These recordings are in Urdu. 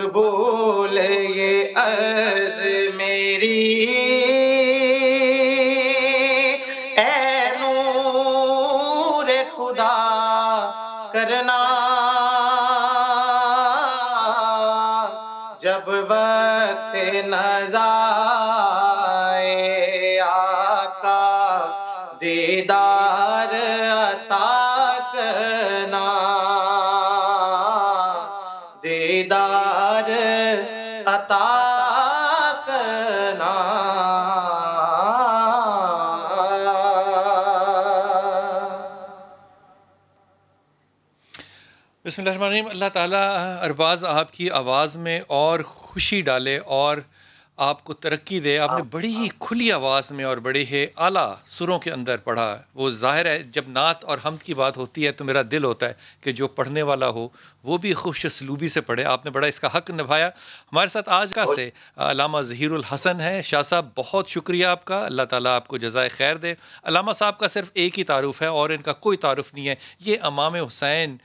مقبول یہ عرض میری، اے نور خدا کرنا، جب وقت نزا آقا دیدار عطا کرنا، دیدار عطا کرنا۔ بسم اللہ الرحمن الرحیم۔ اللہ تعالیٰ ارباز آپ کی آواز میں اور خوشی ڈالے اور آپ کو ترقی دے۔ آپ نے بڑی ہی کھلی آواز میں اور بڑے ہی اعلیٰ سروں کے اندر پڑھا۔ وہ ظاہر ہے جب نعت اور حمد کی بات ہوتی ہے تو میرا دل ہوتا ہے کہ جو پڑھنے والا ہو وہ بھی خوش اسلوبی سے پڑھے۔ آپ نے بڑا اس کا حق نبھایا۔ ہمارے ساتھ آج کا سے علامہ ظہیر الحسن ہے۔ شاہ صاحب بہت شکریہ آپ کا، اللہ تعالیٰ آپ کو جزائے خیر دے۔ علامہ صاحب کا صرف ایک ہی تعارف ہے اور ان کا کوئی تعارف نہیں ہے، یہ امام حسین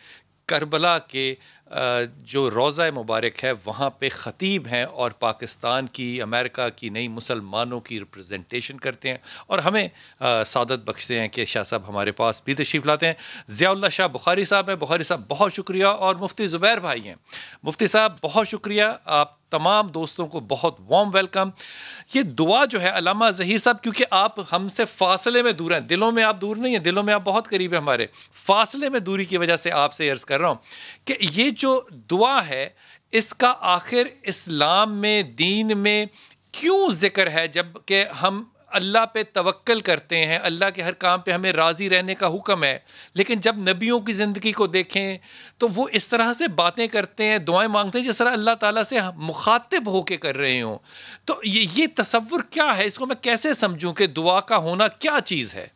کربلا کے جو روضہ مبارک ہے وہاں پہ خطیب ہیں اور پاکستان کی، امریکہ کی نئی مسلمانوں کی ریپرزنٹیشن کرتے ہیں اور ہمیں سعادت بخشتے ہیں کہ شاہ صاحب ہمارے پاس بھی تشریف لاتے ہیں۔ ضیاء اللہ شاہ بخاری صاحب ہیں، بخاری صاحب بہت شکریہ، اور مفتی زبیر بھائی ہیں۔ مفتی صاحب بہت شکریہ، آپ تمام دوستوں کو بہت وارم ویلکم۔ یہ دعا جو ہے علامہ ظہیر صاحب، کیونکہ آپ ہم سے فاصلے میں دور ہیں، دلوں میں آپ دور نہیں ہیں، دلوں میں آپ بہت قریب ہیں ہمارے، فاصلے میں دوری کی وجہ سے آپ سے عرض کر رہا ہوں کہ یہ جو دعا ہے اس کا آخر اسلام میں، دین میں کیوں ذکر ہے؟ جب کہ ہم اللہ پہ توکل کرتے ہیں، اللہ کے ہر کام پہ ہمیں راضی رہنے کا حکم ہے، لیکن جب نبیوں کی زندگی کو دیکھیں تو وہ اس طرح سے باتیں کرتے ہیں، دعائیں مانگتے ہیں جس طرح اللہ تعالیٰ سے مخاطب ہو کے کر رہے ہوں۔ تو یہ تصور کیا ہے؟ اس کو میں کیسے سمجھوں کہ دعا کا ہونا کیا چیز ہے؟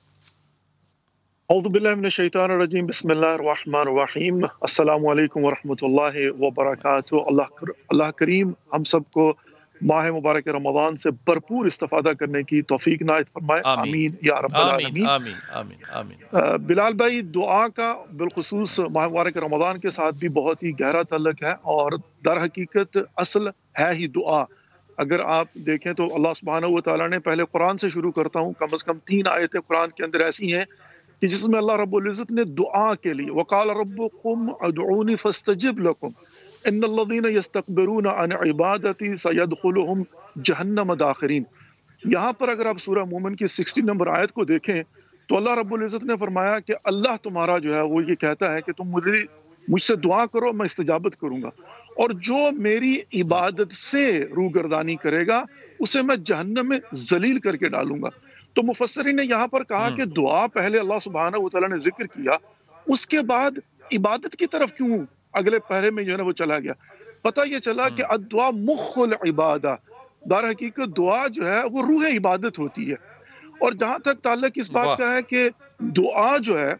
اعوذ باللہ من الشیطان الرجیم، بسم اللہ الرحمن الرحیم۔ السلام علیکم ورحمۃ اللہ وبرکاتہ۔ اللہ کریم ہم سب کو ماہ مبارک رمضان سے بھرپور استفادہ کرنے کی توفیق عنایت فرمائے، آمین یا رب العالمین۔ آمین آمین آمین۔ بلال بھائی، دعا کا بالخصوص ماہ مبارک رمضان کے ساتھ بھی بہت ہی گہرا تعلق ہے، اور در حقیقت اصل ہے ہی دعا۔ اگر آپ دیکھیں تو اللہ سبحانہ و تعالیٰ نے، پہلے قرآن سے شروع کرتا ہوں، کم از کم 3 آیتیں قرآن کے اندر ایسی ہیں کہ جس میں اللہ رب العزت نے دعا کے لیے وَقَالَ رَبُّكُمْ ادْعُونِي فَاسْتَجِبْ لَكُمْ إِنَّ الَّذِينَ يَسْتَكْبِرُونَ عَنْ عِبَادَتِي سَيَدْخُلُهُمْ جَهَنَّمَ دَاخِرِينَ۔ یہاں پر اگر آپ سورہ مومن کی 60 نمبر آیت کو دیکھیں تو اللہ رب العزت نے فرمایا کہ اللہ تمہارا جو ہے وہ یہ کہتا ہے کہ تم مجھ سے دعا کرو، میں استجابت کروں گا، اور جو میری عبادت سے روگردانی کرے گا اسے میں جہنم میں ذلیل کر کے ڈالوں گا۔ تو مفسرین نے یہاں پر کہا کہ دعا پہلے اللہ سبحانہ و تعالیٰ نے ذکر کیا، اس کے بعد عبادت کی طرف کیوں اگلے پہرے میں جو ہے نا وہ چلا گیا؟ پتہ یہ چلا کہ الدعا مخ العبادہ، در حقیقت دعا جو ہے وہ روح عبادت ہوتی ہے۔ اور جہاں تک تعلق اس بات کا ہے کہ دعا جو ہے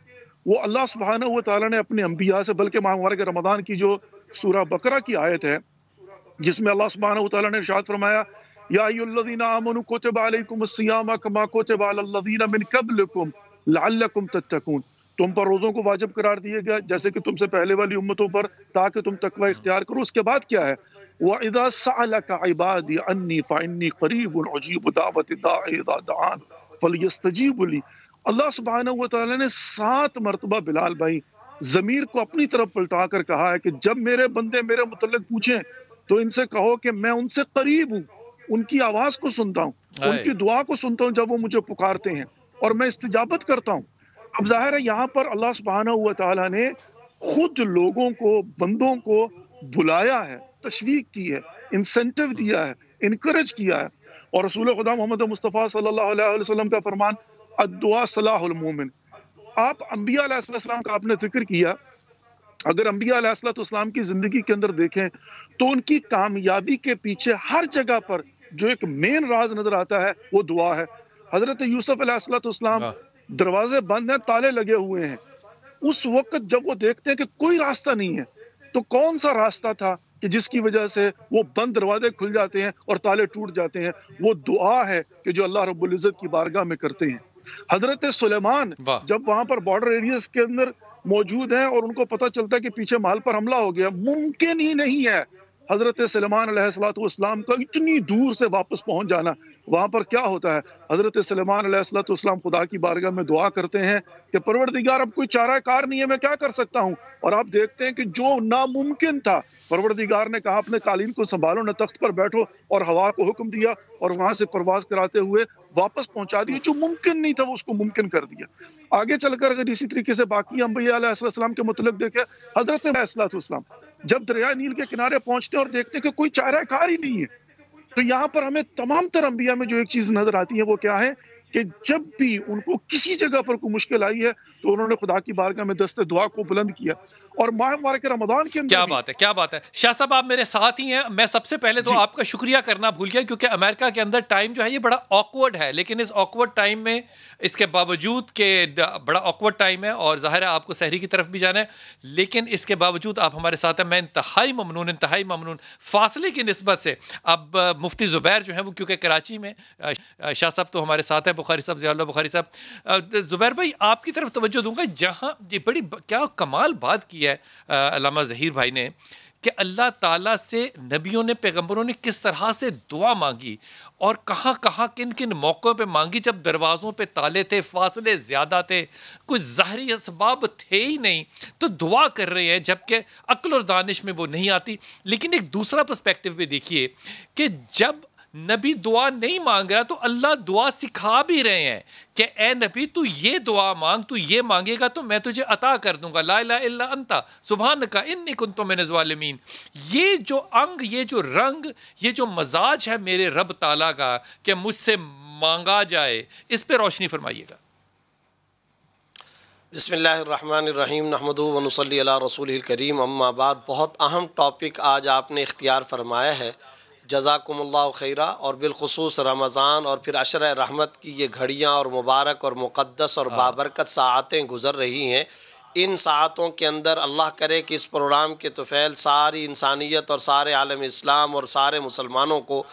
وہ اللہ سبحانہ و تعالیٰ نے اپنے انبیاء سے، بلکہ ماہ مبارک رمضان کی جو سورہ بقرہ کی آیت ہے جس میں اللہ سبحانہ و تعالیٰ نے ارشاد فرمایا یا ایھا الذین آمنوا کتب علیکم الصیام کما کتب علی الذین من قبلکم لعلکم تتقون، تم پر روزوں کو واجب قرار دیا گیا جیسے کہ تم سے پہلے والی امتوں پر، تاکہ تم تقوی اختیار کرو۔ اس کے بعد کیا ہے؟ وَإِذَا سَأَلَكَ عِبَادِي عَنِّي فَإِنِّي قَرِيبٌ أُجِيبُ دَعْوَةَ الدَّاعِ إِذَا دَعَانِ فَلْيَسْتَجِيبُوا لِي۔ اللہ سبحانہ و تعالیٰ نے 7 مرتبہ بلال بھائی ضمیر کو اپنی طرف پلٹا کر کہا ہے کہ جب میرے بندے میرے متعلق پوچھیں تو ان سے کہو کہ میں ان سے قریب ہوں، ان کی آواز کو سنتا ہوں، ان کی دعا کو سنتا ہوں جب وہ مجھے پکارتے ہیں، اور میں استجابت کرتا ہوں۔ اب ظاہر ہے یہاں پر اللہ سبحانہ و تعالیٰ نے خود لوگوں کو، بندوں کو بلایا ہے، تشویق کی ہے، انسینٹیو دیا ہے، انکریج کیا ہے، اور رسول خدا محمد مصطفیٰ صلی اللہ علیہ وسلم کا فرمان الدعاء صلاح المومن۔ آپ انبیاء علیہ السلام کا آپ نے ذکر کیا، اگر انبیاء علیہ السلام کی زندگی کے اندر دیکھیں تو ان کی کامیابی کے پیچھے ہر جگہ پر جو ایک مین راز نظر آتا ہے وہ دعا ہے۔ حضرت یوسف علیہ السلام، دروازے بند ہیں، تالے لگے ہوئے ہیں، اس وقت جب وہ دیکھتے ہیں کہ کوئی راستہ نہیں ہے تو کون سا راستہ تھا کہ جس کی وجہ سے وہ بند دروازے کھل جاتے ہیں اور تالے ٹوٹ جاتے ہیں؟ وہ دعا ہے کہ جو اللہ رب العزت کی بارگاہ میں کرتے ہیں۔ حضرت سلیمان جب وہاں پر بارڈر ایریاز کے اندر موجود ہیں اور ان کو پتہ چلتا ہے کہ پیچھے محل پر حملہ ہو گیا، ممکن ہی نہیں ہے حضرت سلیمان علیہ السلام کا اتنی دور سے واپس پہنچ جانا، وہاں پر کیا ہوتا ہے؟ حضرت سلیمان علیہ السلام خدا کی بارگاہ میں دعا کرتے ہیں کہ پروردگار اب کوئی چارہ کار نہیں ہے، میں کیا کر سکتا ہوں؟ اور آپ دیکھتے ہیں کہ جو ناممکن تھا، پروردگار نے کہا اپنے قالین کو سنبھالو، نہ تخت پر بیٹھو، اور ہوا کو حکم دیا اور وہاں سے پرواز کراتے ہوئے واپس پہنچا دیا۔ جو ممکن نہیں تھا وہ اس کو ممکن کر دیا۔ آگے چل کر اگر اسی طریقے سے باقی انبیاء علیہ السلام کے متعلق دیکھیں، حضرت علیہ السلام جب دریائے نیل کے کنارے پہنچتے ہیں اور دیکھتے ہیں کہ کوئی چارہ کار ہی نہیں ہے، تو یہاں پر ہمیں تمام تر انبیاء میں جو ایک چیز نظر آتی ہے وہ کیا ہے کہ جب بھی ان کو کسی جگہ پر کوئی مشکل آئی ہے تو انہوں نے خدا کی بارگاہ میں دست دعا کو بلند کیا۔ اور ماہ مبارک رمضان کے اندر کیا بات ہے، کیا بات ہے شاہ صاحب، آپ میرے ساتھ ہی ہیں۔ میں سب سے پہلے تو آپ کا شکریہ کرنا بھول گیا، کیونکہ امریکہ کے اندر ٹائم جو ہے یہ بڑا آکورڈ ہے، لیکن اس آکورڈ ٹائم میں اس کے باوجود کہ بڑا آکورڈ ٹائم ہے اور ظاہر ہے آپ کو سحری کی طرف بھی جانا ہے، لیکن اس کے باوجود آپ ہمارے ساتھ ہیں۔ میں انتہائی ممنون فاصلے کی نسبت سے۔ اب مفتی زبیر جو ہیں وہ کیونکہ کراچی میں، شاہ صاحب تو ہمارے ساتھ ہیں، بخاری صاحب، ضیاء اللہ بخاری صاحب۔ زبیر بھائی آپ کی طرف توجہ دوں گا، جہاں یہ بڑی کیا کمال بات کی ہے علامہ ظہیر بھائی نے کہ اللہ تعالیٰ سے نبیوں نے، پیغمبروں نے کس طرح سے دعا مانگی اور کہاں کہاں کن کن موقعوں پہ مانگی، جب دروازوں پہ تالے تھے، فاصلے زیادہ تھے، کچھ ظاہری اسباب تھے ہی نہیں، تو دعا کر رہے ہیں جبکہ عقل اور دانش میں وہ نہیں آتی۔ لیکن ایک دوسرا پرسپیکٹو بھی دیکھیے کہ جب نبی دعا نہیں مانگ رہا تو اللہ دعا سکھا بھی رہے ہیں کہ اے نبی تو یہ دعا مانگ، تو یہ مانگے گا تو میں تجھے عطا کر دوں گا، لا الہ الا انت سبحانک انی کنت من الظالمین۔ یہ جو انگ، یہ جو رنگ، یہ جو مزاج ہے میرے رب تعالیٰ کا کہ مجھ سے مانگا جائے، اس پہ روشنی فرمائیے گا۔ بسم اللہ الرحمن الرحیم، نحمدہ و نصلی علی رسولہ الکریم، اما بعد۔ بہت اہم ٹاپک آج آپ نے اختیار فرمایا ہے، جزاکم اللہ خیرہ، اور بالخصوص رمضان اور پھر عشرہ رحمت کی یہ گھڑیاں اور مبارک اور مقدس اور بابرکت ساعتیں گزر رہی ہیں۔ ان ساعتوں کے اندر اللہ کرے کہ اس پروگرام کے طفیل ساری انسانیت اور سارے عالم اسلام اور سارے مسلمانوں کو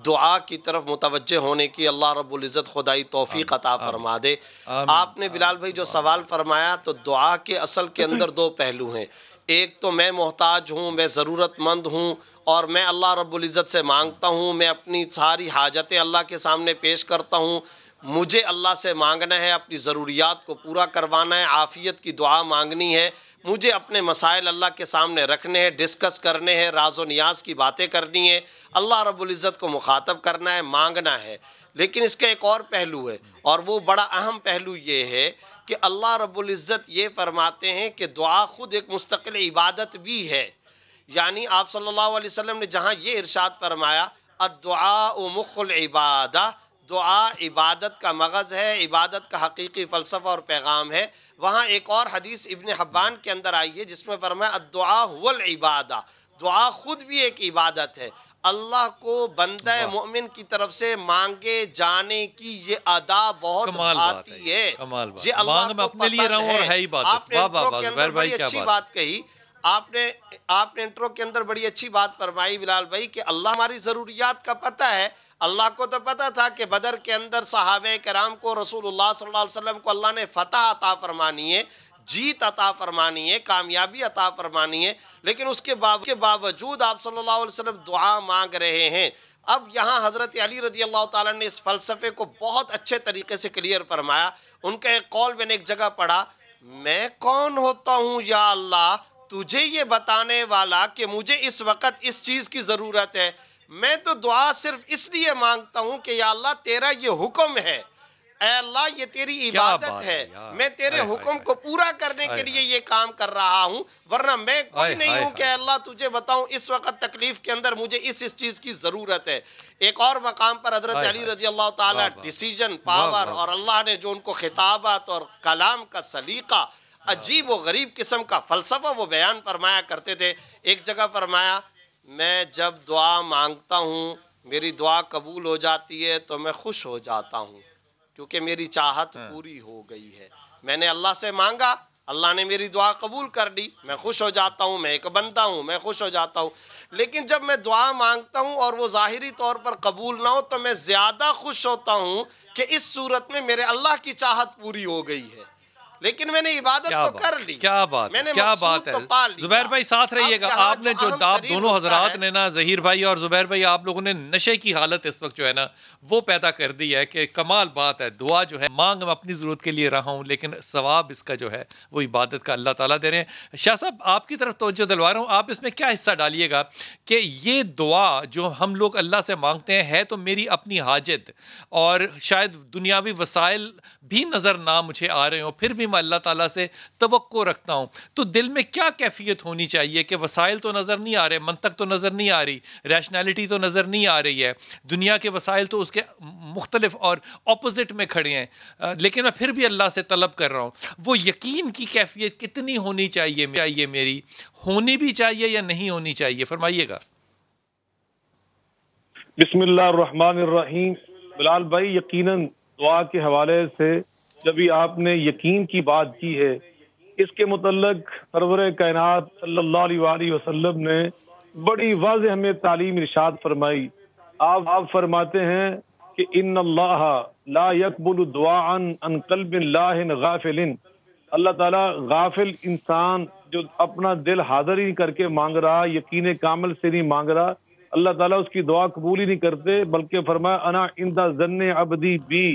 دعا کی طرف متوجہ ہونے کی اللہ رب العزت خدائی توفیق عطا فرما دے۔ آپ نے بلال بھائی جو سوال فرمایا، تو دعا کے اصل کے اندر دو پہلو ہیں۔ ایک تو میں محتاج ہوں، میں ضرورت مند ہوں اور میں اللہ رب العزت سے مانگتا ہوں، میں اپنی ساری حاجتیں اللہ کے سامنے پیش کرتا ہوں، مجھے اللہ سے مانگنا ہے، اپنی ضروریات کو پورا کروانا ہے، عافیت کی دعا مانگنی ہے، مجھے اپنے مسائل اللہ کے سامنے رکھنے ہیں، ڈسکس کرنے ہیں، راز و نیاز کی باتیں کرنی ہے، اللہ رب العزت کو مخاطب کرنا ہے، مانگنا ہے۔ لیکن اس کا ایک اور پہلو ہے، اور وہ بڑا اہم پہلو یہ ہے کہ اللہ رب العزت یہ فرماتے ہیں کہ دعا خود ایک مستقل عبادت بھی ہے۔ یعنی آپ صلی اللہ علیہ وسلم نے جہاں یہ ارشاد فرمایا الدعاء مخ العبادہ، دعا عبادت کا مغز ہے، عبادت کا حقیقی فلسفہ اور پیغام ہے، وہاں ایک اور حدیث ابن حبان کے اندر آئی ہے جس میں فرمایا الدعاء هو العبادہ، دعا خود بھی ایک عبادت ہے۔ اللہ کو بندہ مومن کی طرف سے مانگے جانے کی یہ ادا بہت آتی ہے، یہ اللہ کو پسند ہے۔ آپ نے انٹرو کے اندر بڑی اچھی بات کہی، آپ نے انٹرو کے اندر بڑی اچھی بات فرمائی بلال بھائی کہ اللہ ہماری ضروریات کا پتہ ہے۔ اللہ کو تو پتہ تھا کہ بدر کے اندر صحابہ کرام کو رسول اللہ صلی اللہ علیہ وسلم کو اللہ نے فتح عطا فرمانی ہے، جیت عطا فرمانی ہے، کامیابی عطا فرمانی ہے، لیکن اس کے باوجود آپ صلی اللہ علیہ وسلم دعا مانگ رہے ہیں۔ اب یہاں حضرت علی رضی اللہ تعالیٰ نے اس فلسفے کو بہت اچھے طریقے سے کلیئر فرمایا۔ ان کا ایک قول میں نے ایک جگہ پڑھا، میں کون ہوتا ہوں یا اللہ تجھے یہ بتانے والا کہ مجھے اس وقت اس چیز کی ضرورت ہے، میں تو دعا صرف اس لیے مانگتا ہوں کہ یا اللہ تیرا یہ حکم ہے، اے اللہ یہ تیری عبادت ہے، میں تیرے حکم کو پورا کرنے کے لیے یہ کام کر رہا ہوں، ورنہ میں کوئی نہیں ہوں کہ اے اللہ تجھے بتاؤں اس وقت تکلیف کے اندر مجھے اس چیز کی ضرورت ہے۔ ایک اور مقام پر حضرت علی رضی اللہ تعالیٰ ڈیسیجن پاور اور اللہ نے جو ان کو خطابت اور کلام کا سلیقہ، عجیب و غریب قسم کا فلسفہ وہ بیان فرمایا کرتے تھے۔ ایک جگہ فرمایا میں جب دعا مانگتا ہوں میری دعا قبول ہو جاتی ہے تو میں خوش ہو جاتا ہوں، کیونکہ میری چاہت پوری ہو گئی ہے، میں نے اللہ سے مانگا، اللہ نے میری دعا قبول کر لی، میں خوش ہو جاتا ہوں، میں ایک بندہ ہوں، میں خوش ہو جاتا ہوں۔ لیکن جب میں دعا مانگتا ہوں اور وہ ظاہری طور پر قبول نہ ہو تو میں زیادہ خوش ہوتا ہوں کہ اس صورت میں میرے اللہ کی چاہت پوری ہو گئی ہے، لیکن میں نے عبادت تو کر لی. کیا بات ہے, کیا بات ہے. زبیر بھائی ساتھ رہیے گا. آپ نے جو آپ دونوں حضرات نے نا, ظہیر بھائی اور زبیر بھائی, آپ لوگوں نے نشے کی حالت اس وقت جو ہے نا وہ پیدا کر دی ہے کہ کمال بات ہے. دعا جو ہے مانگ میں اپنی ضرورت کے لیے رہا ہوں, لیکن ثواب اس کا جو ہے وہ عبادت کا اللہ تعالیٰ دے رہے ہیں. شاہ صاحب آپ کی طرف توجہ دلوا رہا ہوں, آپ اس میں کیا حصہ ڈالیے گا کہ یہ دعا جو ہم لوگ اللہ سے مانگتے ہیں ہے تو میری اپنی حاجت, اور شاید دنیاوی وسائل بھی نظر نہ مجھے آ رہے ہوں, پھر بھی میں اللہ تعالیٰ سے توقع رکھتا ہوں, تو دل میں کیا کیفیت ہونی چاہیے کہ وسائل تو نظر نہیں آ رہے, منطق تو نظر نہیں آ رہی, ریشنالٹی تو نظر نہیں آ رہی ہے, دنیا کے وسائل تو اس کے مختلف اور اپوزٹ میں کھڑے ہیں, لیکن میں پھر بھی اللہ سے طلب کر رہا ہوں. وہ یقین کی کیفیت کتنی ہونی چاہیے میری, ہونی بھی چاہیے یا نہیں ہونی چاہیے, فرمائیے گا. بسم اللہ الرحمن الرحیم. بلال بھائی, یقیناً دعا کے حوالے سے جبھی آپ نے یقین کی بات کی ہے, اس کے متعلق سرور کائنات صلی اللہ علیہ وآلہ وسلم نے بڑی واضح ہمیں تعلیم ارشاد فرمائی. آپ فرماتے ہیں کہ ان اللہ لا يقبل دعاء عن قلب لاہ غافل. اللہ تعالیٰ غافل انسان جو اپنا دل حاضر ہی کر کے مانگ رہا, یقین کامل سے نہیں مانگ رہا, اللہ تعالیٰ اس کی دعا قبول ہی نہیں کرتے, بلکہ فرمایا انا عند ظن عبدی بی.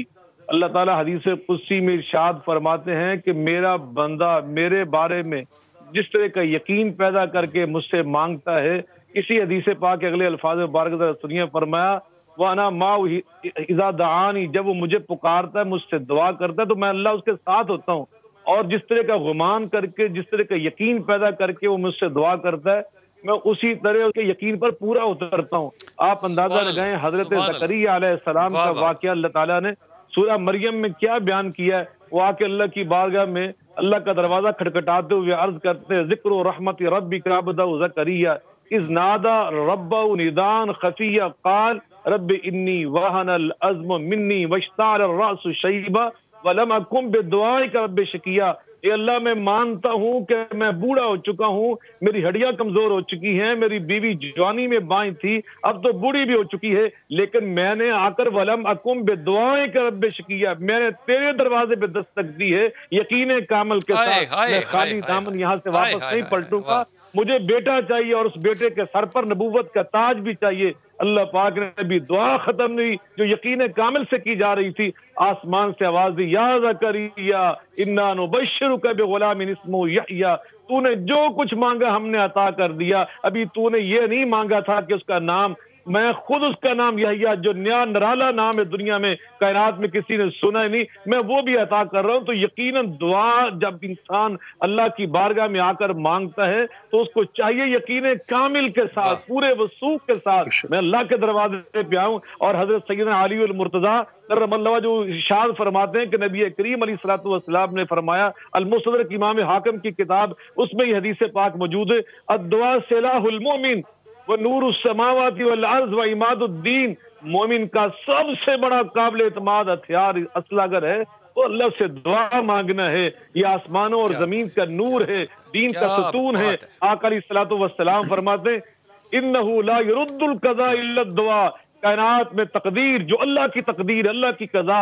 اللہ تعالیٰ حدیث قدسی میں ارشاد فرماتے ہیں کہ میرا بندہ میرے بارے میں جس طرح کا یقین پیدا کر کے مجھ سے مانگتا ہے, اسی حدیث پاک کے اگلے الفاظ مبارک سنیے, فرمایا وَأَنَا مَعَهُ إِذَا دَعَانِي, جب وہ مجھے پکارتا ہے, مجھ سے دعا کرتا ہے, تو میں اللہ اس کے ساتھ ہوتا ہوں, اور جس طرح کا گمان کر کے, جس طرح کا یقین پیدا کر کے وہ مجھ سے دعا کرتا ہے, میں اسی طرح اس کے یقین پر پورا اترتا ہوں. آپ اندازہ لگائیں حضرت زکریا علیہ السلام کا واقعہ اللہ تعالیٰ نے سورہ مریم میں کیا بیان کیا ہے. وہ آ کے اللہ کی بارگاہ میں اللہ کا دروازہ کھٹکھٹاتے ہوئے عرض کرتے ہیں, ذکر و رحمت ربک عبدہ زکریا اذ نادى ربه نداء خفيا قال رب انی وهن العظم منی واشتعل الرأس شیبا ولم اکن بدعائک رب شقیا. اے اللہ, میں مانتا ہوں کہ میں بوڑھا ہو چکا ہوں, میری ہڈیاں کمزور ہو چکی ہیں, میری بیوی جوانی میں بائیں تھی, اب تو بوڑھی بھی ہو چکی ہے, لیکن میں نے آ کر ولم اکم بدعائک رب شقیا, میں نے تیرے دروازے پہ دستک دی ہے یقین کامل کے ساتھ, میں خالی دامن یہاں سے واپس نہیں پلٹوں گا. مجھے بیٹا چاہیے اور اس بیٹے کے سر پر نبوت کا تاج بھی چاہیے. اللہ پاک نے بھی دعا ختم نہیں جو یقین کامل سے کی جا رہی تھی, آسمان سے آواز دی, یا زکریا انا نبشرک بغلام اسمہ یحییٰ, تو نے جو کچھ مانگا ہم نے عطا کر دیا, ابھی تو نے یہ نہیں مانگا تھا کہ اس کا نام, میں خود اس کا نام یحییٰ, جو نیا نرالا نام ہے دنیا میں کائنات میں کسی نے سنا ہی نہیں, میں وہ بھی عطا کر رہا ہوں. تو یقیناً دعا جب انسان اللہ کی بارگاہ میں آ کر مانگتا ہے تو اس کو چاہیے یقین کامل کے ساتھ, پورے وثوق کے ساتھ میں اللہ کے دروازے پہ آؤں. اور حضرت سیدنا علی المرتضیٰ کرم اللہ جو ارشاد فرماتے ہیں کہ نبی کریم علیہ الصلوۃ والسلام نے فرمایا, المستدرک امام حاکم کی کتاب, اس میں یہ حدیث پاک موجود ہے, الدعاء سلاح المؤمن ونور السماوات والارض وعماد الدین. مومن کا سب سے بڑا قابل اعتماد ہتھیار اصل اگر ہے تو اللہ سے دعا مانگنا ہے. یہ آسمانوں اور زمین کا نور ہے, دین کا ستون ہے. آقا علیہ الصلوۃ والسلام فرماتے ہیں انہ لا يرد القضاء الا الدعاء, کائنات میں تقدیر جو اللہ کی تقدیر, اللہ کی قضا,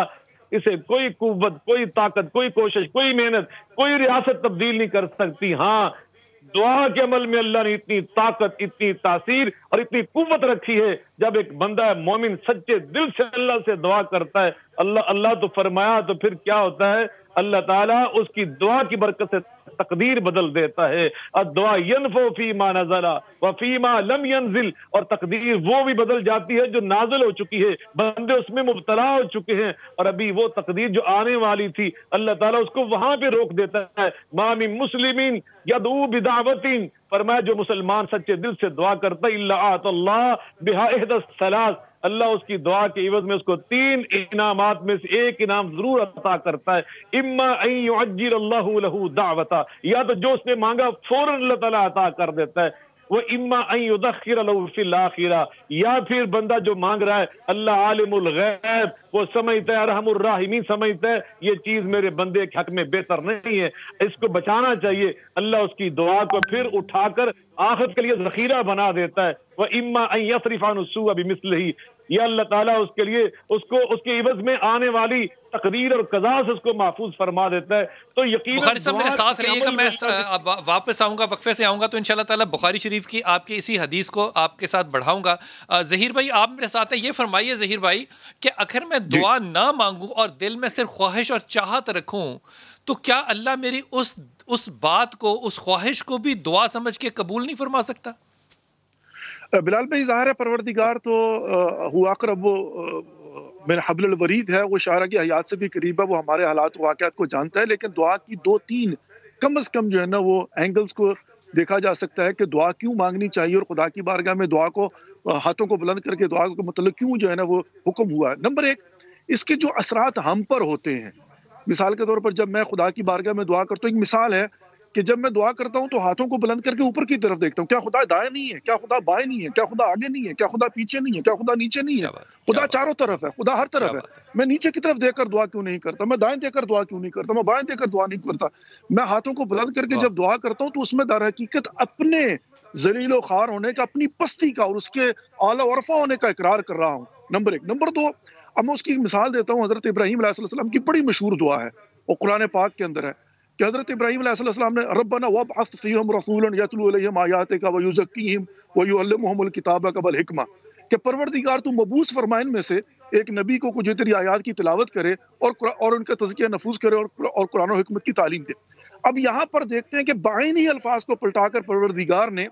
اسے کوئی قوت, کوئی طاقت, کوئی کوشش, کوئی محنت, کوئی ریاست تبدیل نہیں کر سکتی. ہاں, دعا کے عمل میں اللہ نے اتنی طاقت, اتنی تاثیر اور اتنی قوت رکھی ہے. جب ایک بندہ مومن سچے دل سے اللہ سے دعا کرتا ہے, اللہ تو فرمایا, تو پھر کیا ہوتا ہے, اللہ تعالیٰ اس کی دعا کی برکت سے تقدیر بدل دیتا ہے. الدعاء ينفع فيما نزل وفيما لم ينزل, اور تقدیر وہ بھی بدل جاتی ہے جو نازل ہو چکی ہے, بندے اس میں مبتلا ہو چکے ہیں, اور ابھی وہ تقدیر جو آنے والی تھی اللہ تعالیٰ اس کو وہاں پہ روک دیتا ہے. ما من مسلمین یدعو بدعوۃ, فرمایا جو مسلمان سچے دل سے دعا کرتا ہے, الا اعطى الله بها احدى الثلاث, اللہ اس کی دعا کے عوض میں اس کو 3 انعامات میں سے ایک انعام ضرور عطا کرتا ہے. اما ان يعجل الله له دعوتا, یا تو جو اس نے مانگا فوراً اللہ تعالیٰ عطا کر دیتا ہے. وہ اما ان يدخر له في الاخرہ, یا پھر بندہ جو مانگ رہا ہے اللہ عالم الغیب, وہ سمجھتا ہے, ارحم الراحمین سمجھتا ہے یہ چیز میرے بندے کے حق میں بہتر نہیں ہے, اس کو بچانا چاہیے. اللہ اس کی دعا کو پھر اٹھا کر آخرت کے لیے ذخیرہ بنا دیتا ہے. وہ اما ان يصرف عنه السوء بمثله, یا اللہ تعالیٰ اس کے لیے اس کے عوض میں آنے والی تقدیر اور قضا سے اس کو محفوظ فرما دیتا ہے. تو یقیناً بخاری صاحب میرے ساتھ رہیے گا، میں واپس آؤں گا، وقفے سے آؤں گا تو انشاءاللہ تعالیٰ بخاری شریف کی آپ کی اسی حدیث کو آپ کے ساتھ بڑھاؤں گا. ظہیر بھائی آپ میرے ساتھ ہیں، یہ فرمائیے ظہیر بھائی کہ اگر میں دعا نہ مانگوں اور دل میں صرف خواہش اور چاہت رکھوں تو کیا اللہ میری اس بات کو، اس خواہش کو بھی دعا سمجھ کے قبول نہیں فرما سکتا؟ بلال بھائی ظاہر ہے پروردگار تو ہوا اقرب من حبل الورید ہے، وہ شاعرہ کی حیات سے بھی قریب ہے، وہ ہمارے حالات و واقعات کو جانتا ہے. لیکن دعا کی 2-3 کم از کم جو ہے نا وہ اینگلز کو دیکھا جا سکتا ہے کہ دعا کیوں مانگنی چاہیے اور خدا کی بارگاہ میں دعا کو، ہاتھوں کو بلند کر کے دعا کو مطلب کیوں جو ہے نا وہ حکم ہوا ہے. نمبر 1، اس کے جو اثرات ہم پر ہوتے ہیں. مثال کے طور پر جب میں خدا کی بارگاہ میں دعا کرتا ہوں، ایک مثال ہے کہ جب میں دعا کرتا ہوں تو ہاتھوں کو بلند کر کے اوپر کی طرف دیکھتا ہوں. کیا خدا دائیں نہیں ہے؟ کیا خدا بائیں نہیں ہے؟ کیا خدا آگے نہیں ہے؟ کیا خدا پیچھے نہیں ہے؟ کیا خدا نیچے نہیں ہے؟ خدا چاروں طرف ہے، خدا ہر طرف ہے. میں نیچے کی طرف دیکھ کر دعا کیوں نہیں کرتا؟ میں دائیں دیکھ کر دعا کیوں نہیں کرتا؟ میں بائیں دیکھ کر دعا نہیں کرتا؟ میں ہاتھوں کو بلند کر کے جب دعا کرتا ہوں تو اس میں در حقیقت اپنے ذلیل و خوار ہونے کا، اپنی پستی کا اور اس کے اعلیٰ و رفع ہونے کا اقرار کر رہا ہوں. نمبر 1. نمبر 2، اب میں اس کی مثال دیتا ہوں. حضرت ابراہیم علیہ السلام کی بڑی مشہور دعا ہے، وہ قرآن پاک کے اندر ہے کہ حضرت ابراہیم علیہ السلام نے ربنا وابعث فیہم رسولا یتلو علیہم آیاتک ویزکیہم ویعلمہم الکتاب والحکمہ، کہ پروردگار تو مبعوث فرمائن میں سے ایک نبی کو جو تیری آیات کی تلاوت کرے اور ان کا تزکیہ نفوس کرے اور قرآن و حکمت کی تعلیم دے. اب یہاں پر دیکھتے ہیں کہ بعینی الفاظ کو پلٹا کر پروردگار نے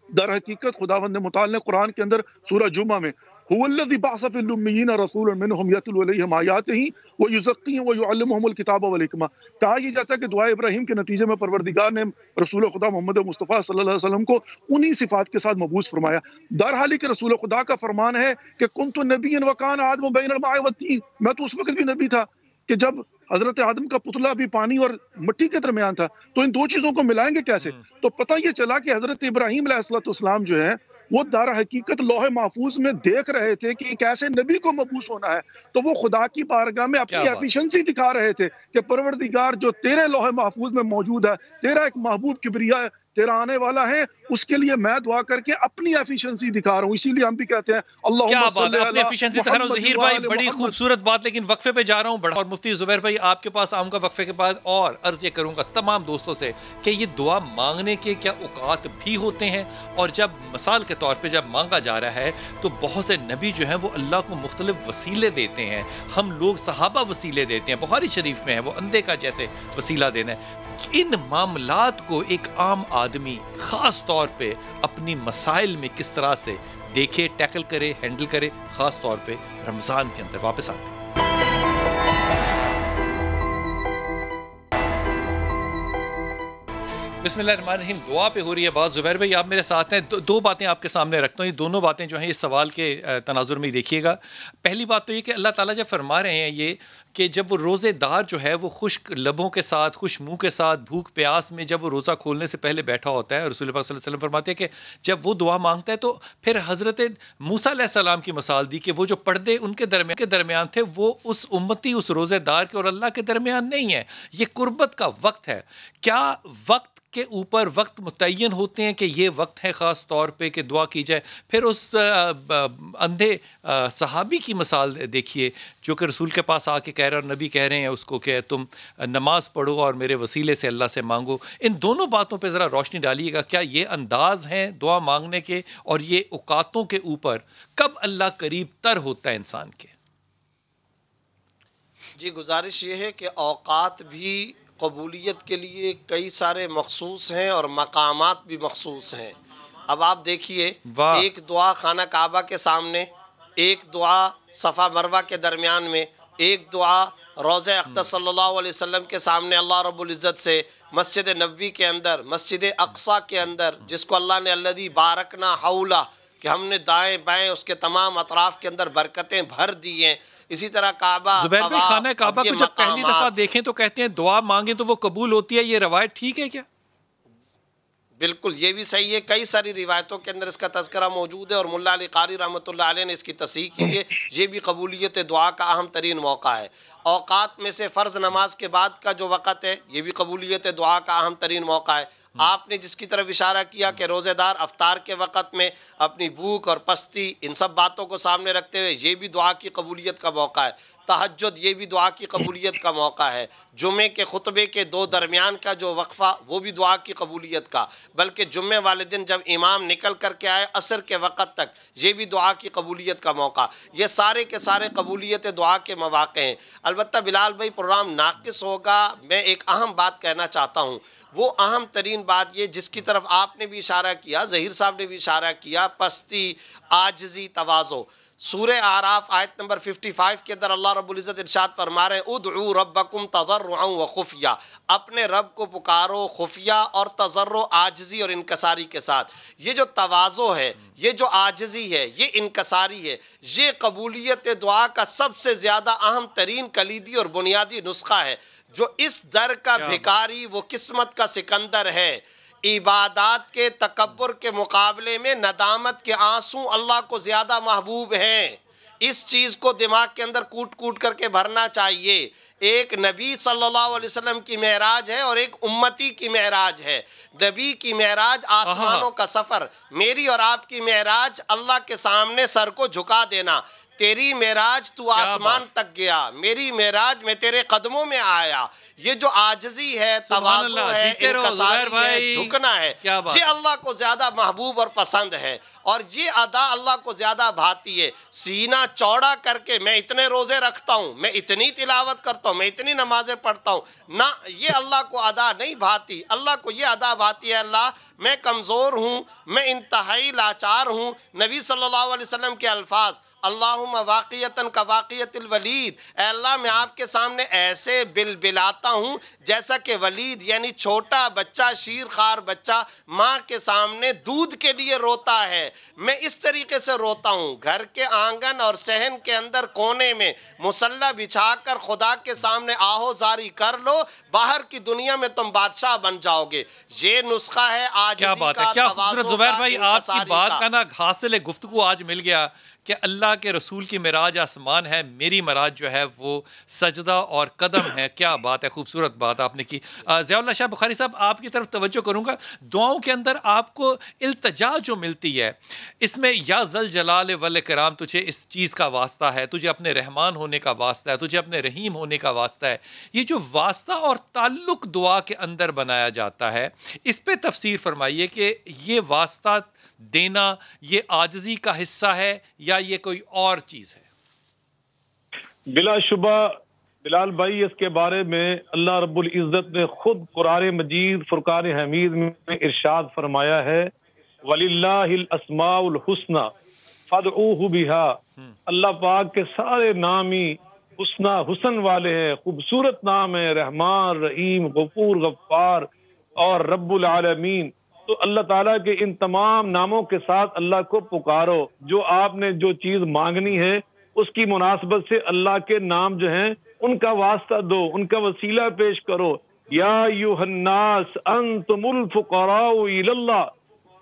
در حقیقت خداوند متعال نے قرآن کے اندر سورہ جمعہ میں هو الذی بعث فی الامیین رسولا منہم یتلو علیہم آیاتہ ویزکیہم ویعلمہم الکتاب والحکمہ. کہا یہ جاتا ہے کہ دعا ابراہیم کے نتیجے میں پروردگار نے رسول خدا محمد مصطفیٰ صلی اللہ علیہ وسلم کو انہی صفات کے ساتھ مبعوث فرمایا. درحال کہ رسول خدا کا فرمان ہے کہ کنت نبیا وکان آدم بین الماء والطین، میں تو اس وقت بھی نبی تھا کہ جب حضرت آدم کا پتلا بھی پانی اور مٹی کے درمیان تھا، تو ان دو چیزوں کو ملائیں گے کیسے؟ تو پتہ یہ چلا کہ حضرت ابراہیم علیہ السلام جو ہے وہ در حقیقت لوح محفوظ میں دیکھ رہے تھے کہ ایک ایسے نبی کو مبعوث ہونا ہے، تو وہ خدا کی بارگاہ میں اپنی ایفیشنسی دکھا رہے تھے کہ پروردگار جو تیرے لوح محفوظ میں موجود ہے، تیرا ایک محبوب کبریا تیرا آنے والا ہے، اس کے لیے میں دعا کر کے اپنی ایفیشنسی دکھا رہا ہوں. اسی لیے ہم بھی کہتے ہیں اللہم کیا بات صلی ہے، اپنی ایفیشنسی دکھا رہا ہوں. ظہیر بھائی بڑی خوبصورت بات، لیکن وقفے پہ جا رہا ہوں بڑا. اور مفتی زبیر بھائی آپ کے پاس آؤں گا وقفے کے بعد، اور عرض یہ کروں گا تمام دوستوں سے کہ یہ دعا مانگنے کے کیا اوقات بھی ہوتے ہیں، اور جب مثال کے طور پہ جب مانگا جا رہا ہے تو بہت سے نبی جو ہیں وہ اللہ کو مختلف وسیلے دیتے ہیں. ہم لوگ صحابہ وسیلے دیتے ہیں، بخاری شریف میں ہے وہ اندھے کا جیسے وسیلہ دینا ہے. ان معاملات کو ایک عام آدمی خاص طور پہ اپنی مسائل میں کس طرح سے دیکھے، ٹیکل کرے، ہینڈل کرے، خاص طور پہ رمضان کے اندر. واپس آتے ہیں. بسم اللہ الرحمن الرحیم. دعا پہ ہو رہی ہے بات. زبیر بھائی آپ میرے ساتھ ہیں. دو باتیں آپ کے سامنے رکھتا ہوں. یہ دونوں باتیں جو ہیں یہ سوال کے تناظر میں دیکھیے گا. پہلی بات تو یہ کہ اللہ تعالیٰ جب فرما رہے ہیں یہ کہ جب وہ روزے دار جو ہے وہ خشک لبوں کے ساتھ، خشک منہ کے ساتھ، بھوک پیاس میں جب وہ روزہ کھولنے سے پہلے بیٹھا ہوتا ہے، رسول اللہ صلی اللہ علیہ وسلم فرماتے ہیں کہ جب وہ دعا مانگتا ہے تو پھر حضرت موسیٰ علیہ السلام کی مثال دی کہ وہ جو پردے ان کے درمیان تھے وہ اس امتی، اس روزے دار کے اور اللہ کے درمیان نہیں ہے. یہ قربت کا وقت ہے. کیا وقت کے اوپر وقت متعین ہوتے ہیں کہ یہ وقت ہے خاص طور پہ کہ دعا کی جائے؟ پھر اس اندھے صحابی کی مثال دیکھیے جو کہ رسول کے پاس آ کے کہہ رہے اور نبی کہہ رہے ہیں اس کو کہ تم نماز پڑھو اور میرے وسیلے سے اللہ سے مانگو. ان دونوں باتوں پہ ذرا روشنی ڈالیے گا. کیا یہ انداز ہیں دعا مانگنے کے، اور یہ اوقاتوں کے اوپر کب اللہ قریب تر ہوتا ہے انسان کے؟ جی گزارش یہ ہے کہ اوقات بھی قبولیت کے لیے کئی سارے مخصوص ہیں اور مقامات بھی مخصوص ہیں. اب آپ دیکھیے، ایک دعا خانہ کعبہ کے سامنے، ایک دعا صفا مروہ کے درمیان میں، ایک دعا روضہ اقدس صلی اللہ علیہ وسلم کے سامنے اللہ رب العزت سے، مسجد نبوی کے اندر، مسجد اقصیٰ کے اندر جس کو اللہ نے الذی بارکنا حولہ، کہ ہم نے دائیں بائیں اس کے تمام اطراف کے اندر برکتیں بھر دی ہیں. اسی طرح کعبہ، زبیر بھائی خانہ کعبہ کو جب پہلی دفعہ دیکھیں تو کہتے ہیں دعا مانگیں تو وہ قبول ہوتی ہے. یہ روایت ٹھیک ہے کیا؟ بالکل یہ بھی صحیح ہے. کئی ساری روایتوں کے اندر اس کا تذکرہ موجود ہے اور ملا علی قاری رحمۃ اللہ علیہ نے اس کی تصحیح کی ہے. یہ بھی قبولیت دعا کا اہم ترین موقع ہے. اوقات میں سے فرض نماز کے بعد کا جو وقت ہے یہ بھی قبولیت دعا کا اہم ترین موقع ہے. آپ نے جس کی طرف اشارہ کیا کہ روزے دار افطار کے وقت میں اپنی بھوک اور پستی ان سب باتوں کو سامنے رکھتے ہوئے یہ بھی دعا کی قبولیت کا موقع ہے، تہجد یہ بھی دعا کی قبولیت کا موقع ہے، جمعے کے خطبے کے دو درمیان کا جو وقفہ وہ بھی دعا کی قبولیت کا، بلکہ جمعے والے دن جب امام نکل کر کے آئے عصر کے وقت تک یہ بھی دعا کی قبولیت کا موقع، یہ سارے کے سارے قبولیت دعا کے مواقع ہیں۔ البتہ بلال بھائی پروگرام ناقص ہوگا، میں ایک اہم بات کہنا چاہتا ہوں، وہ اہم ترین بات یہ جس کی طرف آپ نے بھی اشارہ کیا، ظہیر صاحب نے بھی اشارہ کیا، پستی، عاجزی، تواضع۔ سورہ اعراف آیت نمبر 55 کے اندر اللہ رب العزت ارشاد فرما رہے ہیں ادعوا ربکم تضرعا وخفیہ، اپنے رب کو پکارو خفیہ اور تضرع، عاجزی اور انکساری کے ساتھ۔ یہ جو تواضع ہے، یہ جو عاجزی ہے، یہ انکساری ہے، یہ قبولیت دعا کا سب سے زیادہ اہم ترین کلیدی اور بنیادی نسخہ ہے۔ جو اس در کا بھکاری وہ قسمت کا سکندر ہے۔ عبادات کے تکبر کے مقابلے میں ندامت کے آنسو اللہ کو زیادہ محبوب ہیں۔ اس چیز کو دماغ کے اندر کوٹ کوٹ کر کے بھرنا چاہیے۔ ایک نبی صلی اللہ علیہ وسلم کی معراج ہے اور ایک امتی کی معراج ہے۔ نبی کی معراج آسمانوں کا سفر، میری اور آپ کی معراج اللہ کے سامنے سر کو جھکا دینا۔ تیری معراج تو آسمان تک گیا، میری معراج میں تیرے قدموں میں آیا۔ یہ جو عاجزی ہے، تواضع ہے، انکساری ہے، جھکنا ہے، یہ اللہ کو زیادہ محبوب اور پسند ہے، اور یہ ادا اللہ کو زیادہ بھاتی ہے۔ سینہ چوڑا کر کے میں اتنے روزے رکھتا ہوں، میں اتنی تلاوت کرتا ہوں، میں اتنی نمازیں پڑھتا ہوں، نہ، یہ اللہ کو ادا نہیں بھاتی۔ اللہ کو یہ ادا بھاتی ہے، اللہ میں کمزور ہوں، میں انتہائی لاچار ہوں۔ نبی صلی اللہ علیہ وسلم کے الفاظ اللہم واقعتاً کا واقعت الولید، اے اللہ میں آپ کے سامنے ایسے بلبلاتا ہوں جیسا کہ ولید یعنی چھوٹا بچہ، شیر خوار بچہ ماں کے سامنے دودھ کے لیے روتا ہے، میں اس طریقے سے روتا ہوں۔ گھر کے آنگن اور صحن کے اندر کونے میں مصلی بچھا کر خدا کے سامنے آہو زاری کر لو، باہر کی دنیا میں تم بادشاہ بن جاؤ گے۔ یہ نسخہ ہے عاجزی کا، کیا تواضع خوبصورت کا، زبیر بھائی، آپ کی بات کا کا نا حاصل گفتگو آج مل گیا کہ اللہ کے رسول کی معراج آسمان ہے، میری معراج جو ہے وہ سجدہ اور قدم ہے۔ کیا بات ہے، خوبصورت بات آپ نے کی۔ ضیاء اللہ شاہ بخاری صاحب، آپ کی طرف توجہ کروں گا۔ دعاؤں کے اندر آپ کو التجا جو ملتی ہے، اس میں یا ذل جلال والاکرام، تجھے اس چیز کا واسطہ ہے، تجھے اپنے رحمان ہونے کا واسطہ ہے، تجھے اپنے رحیم ہونے کا واسطہ ہے۔ یہ جو واسطہ اور تعلق دعا کے اندر بنایا جاتا ہے، اس پہ تفسیر فرمائیے کہ یہ واسطہ دینا یہ عاجزی کا حصہ ہے یا یہ کوئی اور چیز ہے؟ بلا شبہ بلال بھائی، اس کے بارے میں اللہ رب العزت نے خود قرآن مجید فرقان حمید میں ارشاد فرمایا ہے وَلِلَّهِ الْأَسْمَاءُ الْحُسْنَى فَادْعُوهُ بِهَا۔ اللہ پاک کے سارے نام ہی حسن والے ہیں، خوبصورت نام ہے، رحمان، رحیم، غفور، غفار اور رب العالمین۔ تو اللہ تعالیٰ کے ان تمام ناموں کے ساتھ اللہ کو پکارو، جو آپ نے جو چیز مانگنی ہے اس کی مناسبت سے اللہ کے نام جو ہیں ان کا واسطہ دو، ان کا وسیلہ پیش کرو۔ یا ایھا الناس انتم الفقراء الی اللہ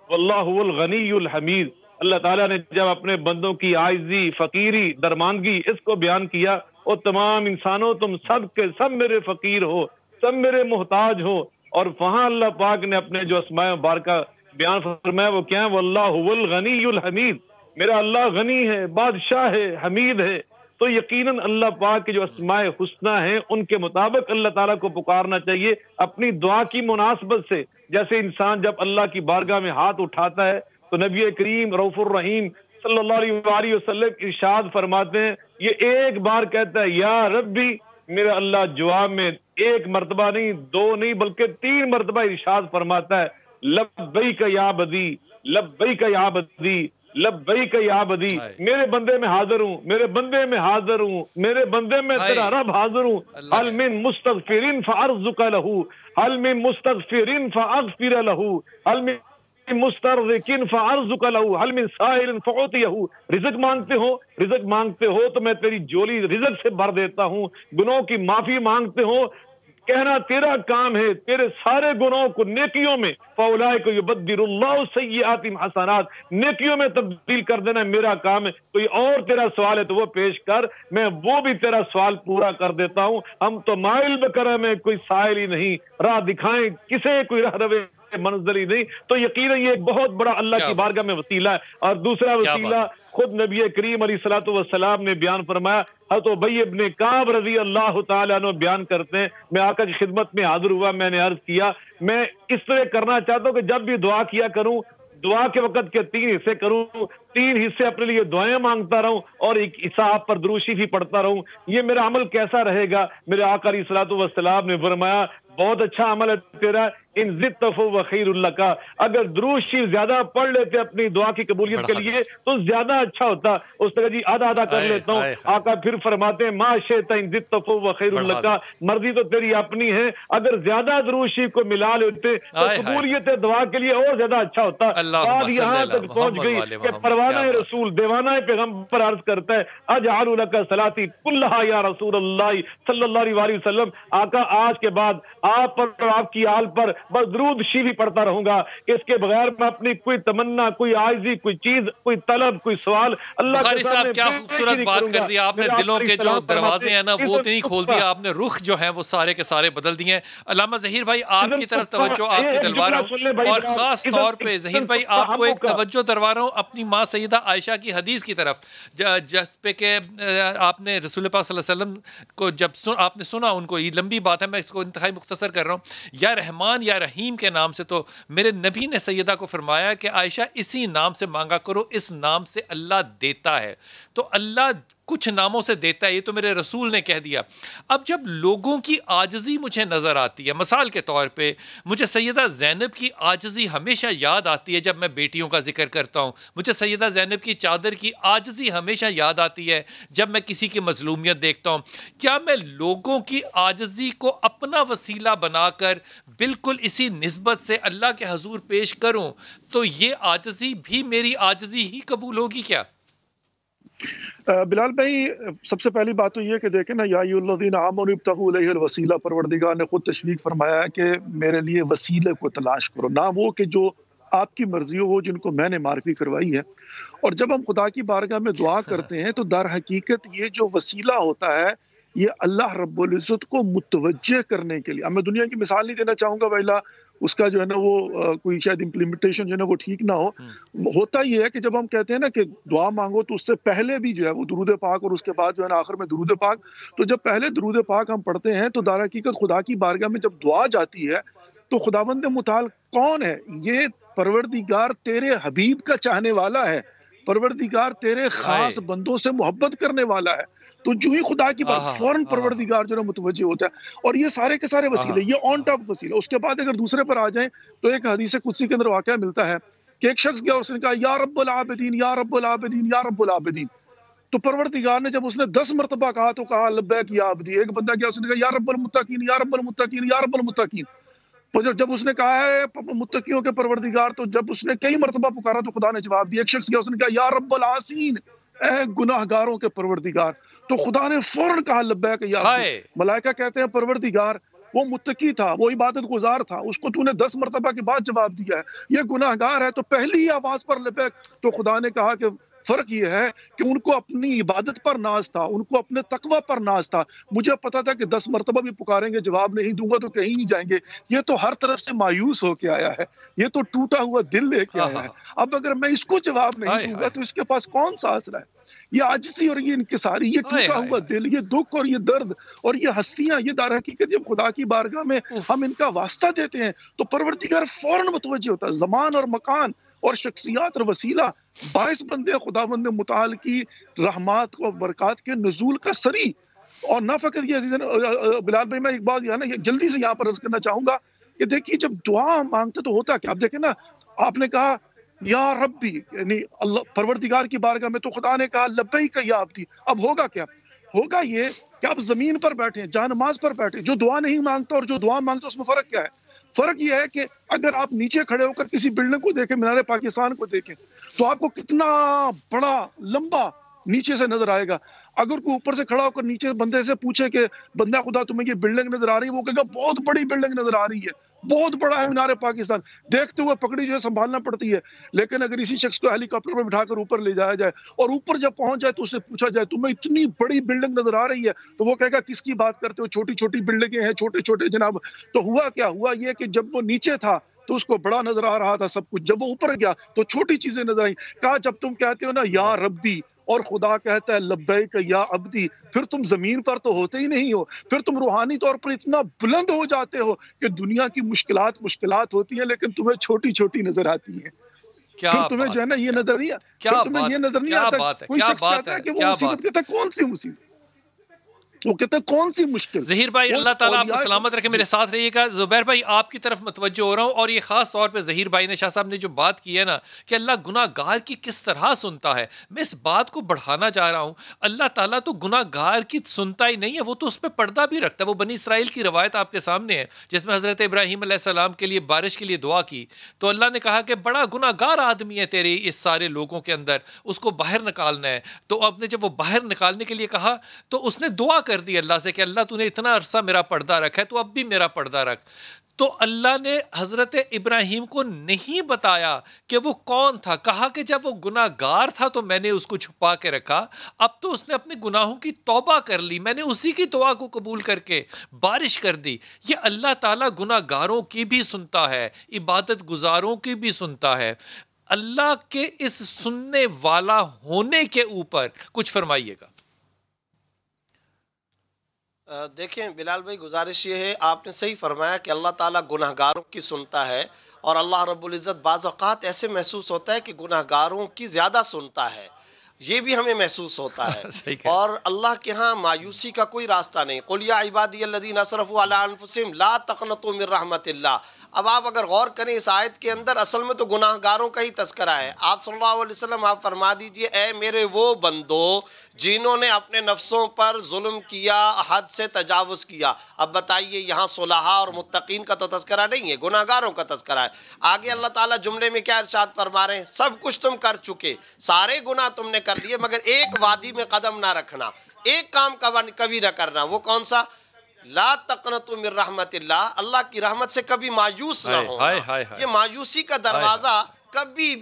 واللہ هو الغنی الحمید۔ اللہ تعالیٰ نے جب اپنے بندوں کی عاجزی، فقیری، درماندگی اس کو بیان کیا، اور تمام انسانوں تم سب کے سب میرے فقیر ہو، سب میرے محتاج ہو، اور وہاں اللہ پاک نے اپنے جو اسماء مبارکہ بیان فرمایا وہ کیا ہے؟ واللہ هو الغنی الحمید، میرا اللہ غنی ہے، بادشاہ ہے، حمید ہے۔ تو یقیناً اللہ پاک کے جو اسماء حسنہ ہیں ان کے مطابق اللہ تعالیٰ کو پکارنا چاہیے اپنی دعا کی مناسبت سے۔ جیسے انسان جب اللہ کی بارگاہ میں ہاتھ اٹھاتا ہے تو نبی کریم رؤوف الرحیم صلی اللہ علیہ وسلم ارشاد فرماتے ہیں، یہ ایک بار کہتا ہے یا ربی، میرا اللہ جواب میں ایک مرتبہ نہیں، دو نہیں، بلکہ 3 مرتبہ ارشاد فرماتا ہے لبیک یا عبدی، لبیک یا عبدی، لبیک یا عبدی، میرے بندے میں حاضر ہوں، میرے بندے میں حاضر ہوں، میرے بندے میں تیرا رب حاضر ہوں۔ حل من مستغفر فارزق له، حل من مستغفر فاغفر له، حل من مسترزق فارزق له، حل من سائل فاعطيه۔ رزق مانگتے ہو تو میں تیری جولی رزق سے بھر دیتا ہوں، گناہوں کی معافی مانگتے ہو، کہنا تیرا کام ہے تیرے سارے گناہوں کو نیکیوں میں، فاولئک یبدل اللہ سیئاتہم حسنات، نیکیوں میں تبدیل کر دینا میرا کام ہے۔ کوئی اور تیرا سوال ہے تو وہ پیش کر، میں وہ بھی تیرا سوال پورا کر دیتا ہوں۔ ہم تو مائل بکرم میں کوئی سائل ہی نہیں، راہ دکھائیں کسے کوئی راہ روے منزل ہی نہیں، تو یقیناً یہ ایک بہت بڑا اللہ کی بارگاہ میں وسیلہ ہے۔ اور دوسرا وسیلہ خود نبی کریم علیہ الصلوۃ والسلام نے بیان فرمایا، حضرت ابی ابن کعب رضی اللہ تعالیٰ عنہ بیان کرتے ہیں، میں آقا کی خدمت میں حاضر ہوا، میں نے عرض کیا میں اس طرح کرنا چاہتا ہوں کہ جب بھی دعا کیا کروں، دعا کے وقت کے 3 حصے کروں، 3 حصے اپنے لیے دعائیں مانگتا رہوں اور ایک حصہ آپ پر درود شریف پڑھتا رہوں، یہ میرا عمل کیسا رہے گا؟ میرے آقا علیہ الصلوۃ والسلام نے فرمایا بہت اچھا عمل ہے تیرا، ان زدت فهو خیر لک، اگر درود شریف زیادہ پڑھ لیتے اپنی دعا کی قبولیت کے لیے تو زیادہ اچھا ہوتا۔ اس نے کہا جی آدھا کر لیتا ہوں۔ آقا پھر فرماتے ہیں ما شئت ان زدت فهو خیر لک، مرضی تو تیری اپنی ہے، اگر زیادہ درود شریف کو ملا لیتے تو قبولیت دعا کے لیے اور زیادہ اچھا ہوتا۔ بات یہاں تک پہنچ گئی کہ پروانہ رسول دیوانہ پیغمبر عرض کرتا ہے اجعل لک صلاتی کلھا یا رسول اللہ صلی اللہ علیہ وسلم، آقا آج کے بعد آپ پر اور آپ کی آل پر بس درود شریف پڑھتا رہوں گا، اس کے بغیر میں اپنی کوئی تمنا، کوئی عاجزی، کوئی چیز، کوئی طلب، کوئی سوال اللہ بخاری صاحب کیا خوبصورت بات کر دی آپ نے، دلوں کے جو دروازے ہیں نا وہ نہیں کھول دیا آپ نے، رخ جو ہیں وہ سارے کے سارے بدل دیے ہیں۔ علامہ ظہیر بھائی آپ کی طرف توجہ آپ کی دلوا رہا ہوں، اور خاص طور پہ ظہیر بھائی آپ کو ایک توجہ دلوا رہا ہوں اپنی ماں سیدہ عائشہ کی حدیث کی طرف، جس پہ کہ آپ نے رسول پاک صلی اللہ علیہ وسلم کو جب آپ نے سنا ان کو، یہ لمبی بات ہے میں اس کو انتہائی مختصر کر رہا ہوں، یا رحمان یا رحیم کے نام سے، تو میرے نبی نے سیدہ کو فرمایا کہ عائشہ اسی نام سے مانگا کرو، اس نام سے اللہ دیتا ہے، تو اللہ کچھ ناموں سے دیتا ہے، یہ تو میرے رسول نے کہہ دیا۔ اب جب لوگوں کی عاجزی مجھے نظر آتی ہے، مثال کے طور پہ مجھے سیدہ زینب کی عاجزی ہمیشہ یاد آتی ہے جب میں بیٹیوں کا ذکر کرتا ہوں، مجھے سیدہ زینب کی چادر کی عاجزی ہمیشہ یاد آتی ہے جب میں کسی کی مظلومیت دیکھتا ہوں۔ کیا میں لوگوں کی عاجزی کو اپنا وسیلہ بنا کر بالکل اسی نسبت سے اللہ کے حضور پیش کروں تو یہ عاجزی بھی میری عاجزی ہی قبول ہوگی کیا؟ بلال بھائی سب سے پہلی بات تو یہ کہ دیکھیں نا، یا ایھا الذین آمنوا ابتغوا الیہ الوسیلہ، پروردگار نے خود تشریف فرمایا کہ میرے لیے وسیلے کو تلاش کرو، نہ وہ کہ جو آپ کی مرضی ہو، جن کو میں نے معرفی کروائی ہے۔ اور جب ہم خدا کی بارگاہ میں دعا کرتے ہیں تو در حقیقت یہ جو وسیلہ ہوتا ہے یہ اللہ رب العزت کو متوجہ کرنے کے لیے، اب میں دنیا کی مثال نہیں دینا چاہوں گا ویلا اس کا جو ہے نا وہ کوئی شاید امپلیمنٹیشن جو ہے نا وہ ٹھیک نہ ہو، ہوتا یہ ہے کہ جب ہم کہتے ہیں نا کہ دعا مانگو تو اس سے پہلے بھی جو ہے وہ درود پاک اور اس کے بعد جو ہے نا آخر میں درود پاک، تو جب پہلے درود پاک ہم پڑھتے ہیں تو در حقیقت خدا کی بارگاہ میں جب دعا جاتی ہے تو خداوند متعال کون ہے؟ یہ پروردگار تیرے حبیب کا چاہنے والا ہے، پروردگار تیرے خاص بندوں سے محبت کرنے والا ہے، تو جو ہی خدا کی بات فوراً پروردگار جو ہے متوجہ ہوتا ہے۔ اور یہ سارے کے سارے وسیلے، یہ آن ٹاپ وسیلے۔ اس کے بعد اگر دوسرے پر آ جائیں تو ایک حدیث قدسی کے اندر واقعہ ملتا ہے کہ ایک شخص گیا، اس نے کہا یا رب العابدین یا رب العابدین یا رب العابدین، تو پروردگار نے جب اس نے 10 مرتبہ کہا تو کہا لبیک یا عبدی۔ ایک بندہ گیا، اس نے کہا یا رب المتقین یا رب المتقین یا رب المتقین، تو جب اس نے کہا ہے متقیوں کے پروردگار، تو جب اس نے کئی مرتبہ پکارا تو خدا نے جواب دیا۔ ایک شخص گیا، اس نے کہا یا رب العاصین، اے گناہ گاروں کے پروردگار، تو خدا نے فوراً کہا لبیک یا عبدی۔ ملائکہ کہتے ہیں پروردگار وہ متقی تھا، وہ عبادت گزار تھا، اس کو تو نے 10 مرتبہ کے بعد جواب دیا ہے، یہ گناہ گار ہے، تو پہلی ہی آواز پر لبیک۔ تو خدا نے کہا کہ فرق یہ ہے کہ ان کو اپنی عبادت پر ناز تھا، ان کو اپنے تقوی پر ناز تھا، مجھے پتا تھا کہ 10 مرتبہ بھی پکاریں گے جواب نہیں دوں گا تو کہیں نہیں جائیں گے، یہ تو ہر طرف سے مایوس ہو کے آیا ہے، یہ تو ٹوٹا ہوا دل لے کے آیا ہے، اب اگر میں اس کو جواب نہیں دوں گا تو اس کے پاس کون سا آسرا ہے؟ یہ عاجزی اور یہ انکساری، یہ ٹوٹا ہوا دل، یہ دکھ اور یہ درد اور یہ ہستیاں، یہ در حقیقت جب خدا کی بارگاہ میں ہم ان کا واسطہ دیتے ہیں تو پروردگار فوراً متوجہ ہوتا ہے۔ زمان اور مکان اور شخصیات اور وسیلہ باعث بندے خداوند متعال کی رحمات و برکات کے نزول کا سری۔ اور نہ فقط یہ عزیزاً بلال بھائی، میں ایک بات جلدی سے یہاں پر عرض کرنا چاہوں گا کہ دیکھیے جب دعا مانگتے تو ہوتا کیا، اب دیکھیں نا، آپ نے کہا یا ربی، یعنی اللہ پروردگار کی بارگاہ میں، تو خدا نے کہا لبیک یا عبدی، اب ہوگا کیا؟ ہوگا یہ کہ آپ زمین پر بیٹھے، جا نماز پر بیٹھے، جو دعا نہیں مانگتا اور جو دعا مانگتا اس میں فرق کیا ہے؟ فرق یہ ہے کہ اگر آپ نیچے کھڑے ہو کر کسی بلڈنگ کو دیکھیں، مینار پاکستان کو دیکھیں، تو آپ کو کتنا بڑا لمبا نیچے سے نظر آئے گا۔ اگر کوئی اوپر سے کھڑا ہو کر نیچے بندے سے پوچھے کہ بندہ خدا تمہیں یہ بلڈنگ نظر آ رہی ہے، وہ کہے گا بہت بڑی بلڈنگ نظر آ رہی ہے، بہت بڑا ہے مینار پاکستان، دیکھتے ہوئے پکڑی جو ہے سنبھالنا پڑتی ہے۔ لیکن اگر اسی شخص کو ہیلی کاپٹر پر بٹھا کر اوپر لے جایا جائے اور اوپر جب پہنچ جائے تو اس سے پوچھا جائے تمہیں اتنی بڑی بلڈنگ نظر آ رہی ہے، تو وہ کہے گا کس کی بات کرتے ہو، چھوٹی چھوٹی بلڈنگیں ہیں، چھوٹے چھوٹے جناب۔ تو ہوا کیا؟ ہوا یہ کہ جب وہ نیچے تھا تو اس کو بڑا نظر آ رہا تھا سب کچھ. جب وہ اوپر گیا تو چھوٹی چیزیں نظر آئیں. کہا جب تم کہتے ہو نا یا ربی اور خدا کہتا ہے لبیک یا عبدی، پھر تم زمین پر تو ہوتے ہی نہیں ہو، پھر تم روحانی طور پر اتنا بلند ہو جاتے ہو کہ دنیا کی مشکلات ہوتی ہیں لیکن تمہیں چھوٹی چھوٹی نظر آتی ہیں. پھر تمہیں جو ہے نا یہ نظر نہیں آتا، پھر تمہیں یہ نظر نہیں آتا. کوئی شخص کہتا ہے کہ وہ مصیبت، کہتا ہے کون سی مصیبت، وہ کہتا ہے کون سی مشکل. ظہیر بھائی اللہ تعالیٰ آپ کو سلامت رکھے، میرے ساتھ رہیے گا. زبیر بھائی آپ کی طرف متوجہ ہو رہا ہوں، اور یہ خاص طور پہ ظہیر بھائی نے، شاہ صاحب نے جو بات کی ہے نا کہ اللہ گناہ گار کی کس طرح سنتا ہے، میں اس بات کو بڑھانا چاہ رہا ہوں. اللہ تعالیٰ تو گناہ گار کی سنتا ہی نہیں ہے، وہ تو اس پہ پردہ بھی رکھتا ہے. وہ بنی اسرائیل کی روایت آپ کے سامنے ہے جس میں حضرت ابراہیم علیہ السلام کے لیے بارش کے لیے دعا کی تو اللہ نے کہا کہ بڑا گناہ گار آدمی ہے تیرے اس سارے لوگوں کے اندر، اس کو باہر نکالنا ہے. تو اب نے جب وہ باہر نکالنے کے لیے کہا تو اس نے دعا کر دی اللہ سے کہ اللہ تو نے اتنا عرصہ میرا پردہ رکھا ہے تو اب بھی میرا پردہ رکھ. تو اللہ نے حضرت ابراہیم کو نہیں بتایا کہ وہ کون تھا. کہا کہ جب وہ گناہ گار تھا تو میں نے اس کو چھپا کے رکھا، اب تو اس نے اپنے گناہوں کی توبہ کر لی، میں نے اسی کی دعا کو قبول کر کے بارش کر دی. یہ اللہ تعالیٰ گناہ گاروں کی بھی سنتا ہے، عبادت گزاروں کی بھی سنتا ہے. اللہ کے اس سننے والا ہونے کے اوپر کچھ فرمائیے گا. دیکھیں بلال بھائی، گزارش یہ ہے، آپ نے صحیح فرمایا کہ اللہ تعالیٰ گناہ گاروں کی سنتا ہے، اور اللہ رب العزت بعض اوقات ایسے محسوس ہوتا ہے کہ گناہ گاروں کی زیادہ سنتا ہے، یہ بھی ہمیں محسوس ہوتا ہے. اور اللہ کے ہاں مایوسی کا کوئی راستہ نہیں. قل یا عبادی الذین اسرفوا علی انفسہم لا تقنطوا من رحمت اللہ. اب آپ اگر غور کریں اس آیت کے اندر اصل میں تو گناہ گاروں کا ہی تذکرہ ہے. آپ صلی اللہ علیہ وسلم آپ فرما دیجئے، اے میرے وہ بندو جنہوں نے اپنے نفسوں پر ظلم کیا، حد سے تجاوز کیا. اب بتائیے یہاں صلحاء اور متقین کا تو تذکرہ نہیں ہے، گناہ گاروں کا تذکرہ ہے. آگے اللہ تعالیٰ جملے میں کیا ارشاد فرما رہے ہیں؟ سب کچھ تم کر چکے، سارے گناہ تم نے کر لیے، مگر ایک وادی میں قدم نہ رکھنا، ایک کام کبھی نہ کرنا. وہ کون سا؟ لا تقنطوا من رحمت اللہ، اللہ کی رحمت سے کبھی مایوس نہ ہونا. یہ مایوسی کا دروازہ کبھی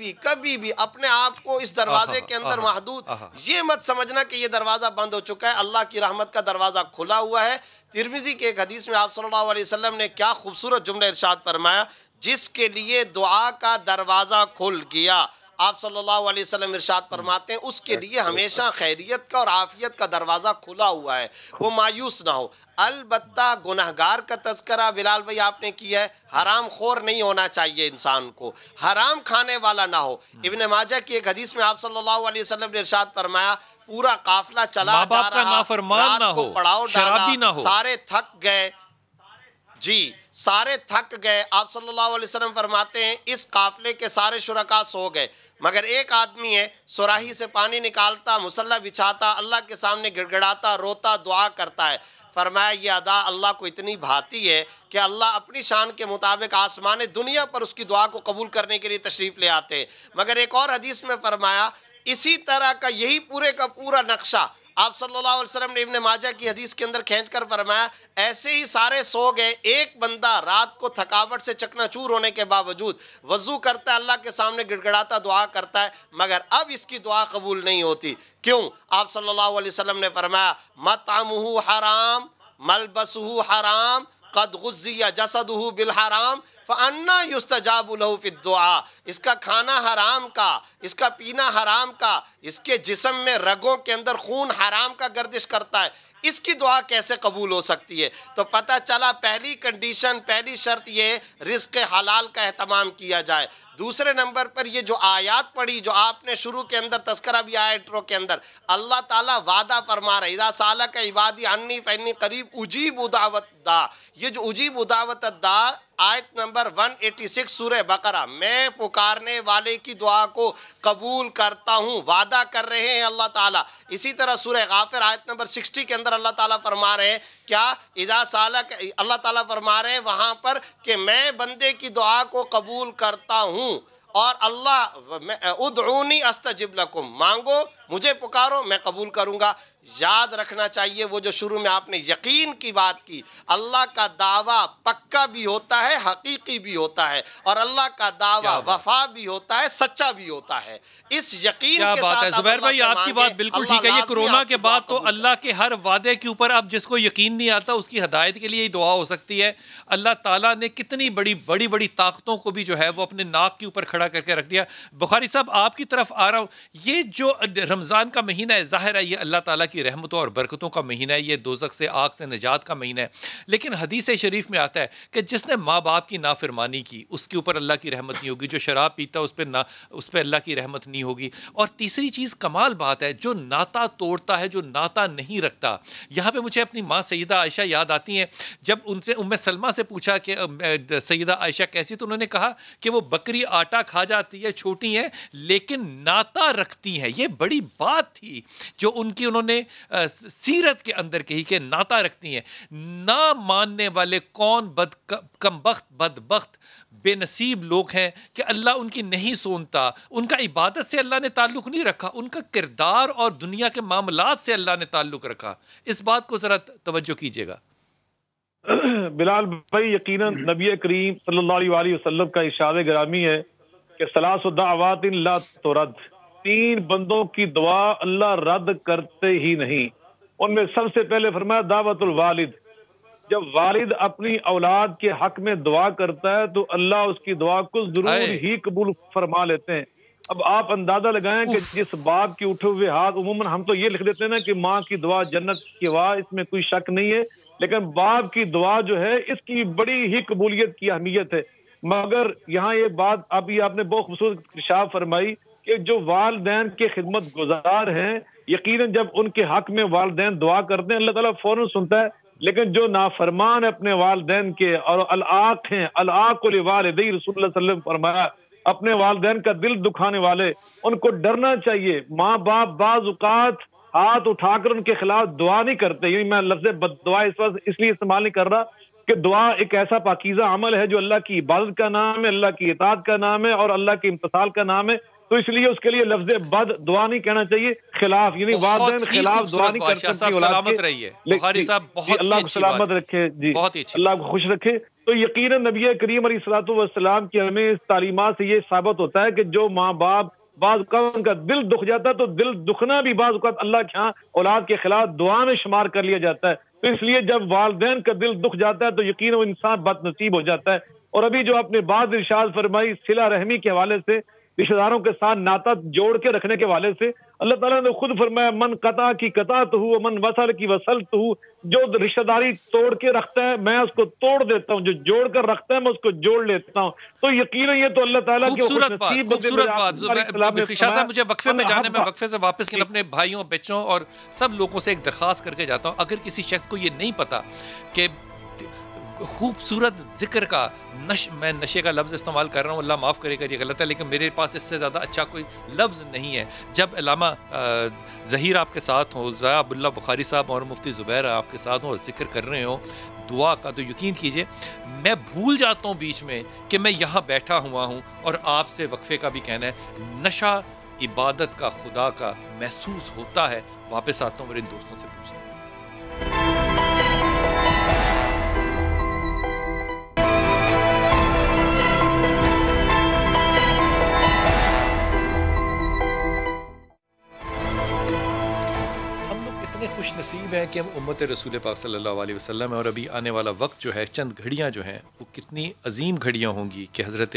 بھی اپنے آپ کو اس دروازے کے اندر محدود یہ مت سمجھنا کہ یہ دروازہ بند ہو چکا ہے. اللہ کی رحمت کا دروازہ کھلا ہوا ہے. ترمذی کے ایک حدیث میں آپ صلی اللہ علیہ وسلم نے کیا خوبصورت جملہ ارشاد فرمایا، جس کے لیے دعا کا دروازہ کھل گیا. آپ صلی اللہ علیہ وسلم ارشاد فرماتے ہیں اس کے لیے ہمیشہ خیریت کا اور عافیت کا دروازہ کھلا ہوا ہے، وہ مایوس نہ ہو. البتہ گناہگار کا تذکرہ بلال بھائی آپ نے کیا ہے. حرام خور نہیں ہونا چاہیے انسان کو، حرام کھانے والا نہ ہو. ابن ماجہ کی ایک حدیث میں آپ صلی اللہ علیہ وسلم نے ارشاد فرمایا، پورا قافلہ چلا جا رہا، رات کو پڑاؤ ڈالا، سارے تھک گئے. جی سارے تھک گئے. آپ صلی اللہ علیہ وسلم فرماتے ہیں اس قافلے کے سارے شرکاء سو گئے، مگر ایک آدمی ہے صراحی سے پانی نکالتا، مصلی بچھاتا، اللہ کے سامنے گڑ گڑاتا، روتا، دعا کرتا ہے. فرمایا یہ ادا اللہ کو اتنی بھاتی ہے کہ اللہ اپنی شان کے مطابق آسمان دنیا پر اس کی دعا کو قبول کرنے کے لیے تشریف لے آتے ہیں. مگر ایک اور حدیث میں فرمایا اسی طرح کا یہی پورے کا پورا نقشہ آپ صلی اللہ علیہ وسلم نے ابن ماجہ کی حدیث کے اندر کھینچ کر فرمایا، ایسے ہی سارے سو گئے، ایک بندہ رات کو تھکاوٹ سے چکنا چور ہونے کے باوجود وضو کرتا ہے، اللہ کے سامنے گڑ گڑاتا دعا کرتا ہے، مگر اب اس کی دعا قبول نہیں ہوتی. کیوں؟ آپ صلی اللہ علیہ وسلم نے فرمایا مطعمہ حرام ملبسہ حرام قد غذی جسدہ بالحرام فَأَنَّا يُسْتَجَابُ لَهُ فِي الدُّعَا. اس کا کھانا حرام کا، اس کا پینا حرام کا، اس کے جسم میں رگوں کے اندر خون حرام کا گردش کرتا ہے، اس کی دعا کیسے قبول ہو سکتی ہے؟ تو پتہ چلا پہلی کنڈیشن، پہلی شرط یہ رزق حلال کا اہتمام کیا جائے. دوسرے نمبر پر یہ جو آیات پڑھی جو آپ نے شروع کے اندر تذکرہ بھی آیا انٹرو کے اندر، اللہ تعالیٰ وعدہ فرما رہا ہے اذا سالک عبادی عنی فانی قریب اجیب دعوت الداع. یہ جو اجیب دعوت الداع آیت نمبر 186 سورہ بقرہ، میں پکارنے والے کی دعا کو قبول کرتا ہوں، وعدہ کر رہے ہیں اللہ تعالیٰ. اسی طرح سورہ غافر آیت نمبر 60 کے اندر اللہ تعالیٰ فرما رہے ہیں کیا اذا سالک، اللہ تعالیٰ فرما رہے ہیں وہاں پر کہ میں بندے کی دعا کو قبول کرتا ہوں، اور اللہ ادعونی استجب لکم، مانگو مجھے پکارو میں قبول کروں گا. یاد رکھنا چاہیے وہ جو شروع میں آپ نے یقین کی بات کی، اللہ کا دعویٰ پکا بھی ہوتا ہے، حقیقی بھی ہوتا ہے، اور اللہ کا دعویٰ وفا بھی ہوتا ہے، سچا بھی ہوتا ہے۔ اس یقین کیا کے بات ساتھ ہے زبیر بھائی، آپ کی بات بالکل ٹھیک ہے۔ یہ کورونا کے بعد تو اللہ کے ہر وعدے کے اوپر اب جس کو یقین نہیں آتا اس کی ہدایت کے لیے ہی دعا ہو سکتی ہے۔ اللہ تعالیٰ نے کتنی بڑی طاقتوں کو بھی جو ہے وہ اپنے ناک کے اوپر کھڑا کر کے رکھ دیا۔ بخاری صاحب آپ کی طرف آ رہا ہوں، یہ جو رمضان کا مہینہ ہے، ظاہر ہے یہ اللہ تعالیٰ کی رحمتوں اور برکتوں کا مہینہ ہے، یہ دوزخ سے، آگ سے نجات کا مہینہ ہے، لیکن حدیث شریف میں آتا ہے کہ جس نے ماں باپ کی نافرمانی کی اس کے اوپر اللہ کی رحمت نہیں ہوگی، جو شراب پیتا اس پہ اللہ کی رحمت نہیں ہوگی، اور تیسری چیز کمال بات ہے، جو ناتا توڑتا ہے، جو ناتا نہیں رکھتا۔ یہاں پہ مجھے اپنی ماں سیدہ عائشہ یاد آتی ہیں، جب ان سے ام سلمہ سے پوچھا کہ سیدہ عائشہ کیسی، تو انہوں نے کہا کہ وہ بکری آٹا کھا جاتی ہے، چھوٹی ہیں لیکن ناتا رکھتی ہیں۔ یہ بڑی بات تھی جو انہوں نے سیرت کے اندر کہی کہ ناتا رکھتی ہیں۔ نہ ماننے والے کون بدبخت بے نصیب لوگ ہیں کہ اللہ ان کی نہیں سنتا، ان کا عبادت سے اللہ نے تعلق نہیں رکھا، ان کا کردار اور دنیا کے معاملات سے اللہ نے تعلق رکھا۔ اس بات کو ذرا توجہ کیجئے گا۔ بلال بھائی، یقیناً نبی کریم صلی اللہ علیہ وسلم کا ارشاد گرامی ہے کہ ثلاث دعوات لا ترد، 3 بندوں کی دعا اللہ رد کرتے ہی نہیں۔ ان میں سب سے پہلے فرمایا دعوت الوالد، جب والد اپنی اولاد کے حق میں دعا کرتا ہے تو اللہ اس کی دعا کو ضرور ہی قبول فرما لیتے ہیں۔ اب آپ اندازہ لگائیں کہ جس باپ کے اٹھے ہوئے ہاتھ، عموماً ہم تو یہ لکھ دیتے ہیں نا کہ ماں کی دعا جنت کی دعا، اس میں کوئی شک نہیں ہے، لیکن باپ کی دعا جو ہے اس کی بڑی ہی قبولیت کی اہمیت ہے۔ مگر یہاں یہ بات ابھی آپ نے بہت خوبصورت ارشاد فرمائی کہ جو والدین کے خدمت گزار ہیں، یقیناً جب ان کے حق میں والدین دعا کرتے ہیں اللہ تعالیٰ فوراً سنتا ہے، لیکن جو نافرمان اپنے والدین کے اور العاق ہیں، العاق لوالدی، رسول اللہ صلی اللہ علیہ وسلم فرمایا اپنے والدین کا دل دکھانے والے، ان کو ڈرنا چاہیے۔ ماں باپ بعض اوقات ہاتھ اٹھا کر ان کے خلاف دعا نہیں کرتے، یعنی میں لفظ بد دعا اس لیے استعمال نہیں کر رہا کہ دعا ایک ایسا پاکیزہ عمل ہے جو اللہ کی عبادت کا نام ہے، اللہ کی اطاعت کا نام ہے اور اللہ کے امتثال کا نام ہے، تو اس لیے اس کے لیے لفظ بد دعا نہیں کہنا چاہیے، خلاف، یعنی والدین خلاف دعا نہیں کرتے اپنی اولاد کے۔ بخاری صاحب بہت اللہ کو سلامت رکھے، جی اللہ کو خوش رکھے۔ تو یقیناً نبی کریم علیہ الصلوۃ والسلام کی ہمیں اس تعلیمات سے یہ ثابت ہوتا ہے کہ جو ماں باپ بعض اوقات ان کا دل دکھ جاتا ہے تو دل دکھنا بھی بعض اوقات اللہ کے ہاں اولاد کے خلاف دعا میں شمار کر لیا جاتا ہے۔ تو اس لیے جب والدین کا دل دکھ جاتا ہے تو یقیناً انسان بد نصیب ہو جاتا ہے۔ اور ابھی جو آپ نے بات ارشاد فرمائی صلہ رحمی کے حوالے سے، رشتہ داروں کے ساتھ ناتا جوڑ کے رکھنے کے حوالے سے، اللہ تعالیٰ نے خود فرمایا من قطع کی قطعت ہوں ومن وصل کی وصلت ہوں، جو رشتہ داری توڑ کے رکھتا ہے میں اس کو توڑ دیتا ہوں، جو جوڑ کر رکھتا ہے میں اس کو جوڑ لیتا ہوں۔ تو یقیناً یہ تو اللہ تعالیٰ کی خوبصورت بات۔ شاہ صاحب مجھے وقفے میں جانے میں وقفے سے واپس کے اپنے بھائیوں بچوں اور سب لوگوں سے ایک درخواست کر کے جاتا ہوں، اگر کسی شخص کو یہ نہیں پتا کہ خوبصورت ذکر کا میں نشے کا لفظ استعمال کر رہا ہوں، اللہ معاف کرے گا یہ غلط ہے، لیکن میرے پاس اس سے زیادہ اچھا کوئی لفظ نہیں ہے۔ جب علامہ ظہیر آپ کے ساتھ ہوں، ضیاء عبداللہ بخاری صاحب اور مفتی زبیر آپ کے ساتھ ہوں اور ذکر کر رہے ہوں دعا کا، تو یقین کیجئے میں بھول جاتا ہوں بیچ میں کہ میں یہاں بیٹھا ہوا ہوں اور آپ سے وقفے کا بھی کہنا ہے۔ نشہ عبادت کا، خدا کا محسوس ہوتا ہے۔ واپس آتا ہوں اور ان دوستوں سے پوچھتا ہوں۔ خوش نصیب ہیں کہ ہم امت رسول پاک صلی اللہ علیہ وسلم ہیں، اور ابھی آنے والا وقت جو ہے، چند گھڑیاں جو ہیں وہ کتنی عظیم گھڑیاں ہوں گی کہ حضرت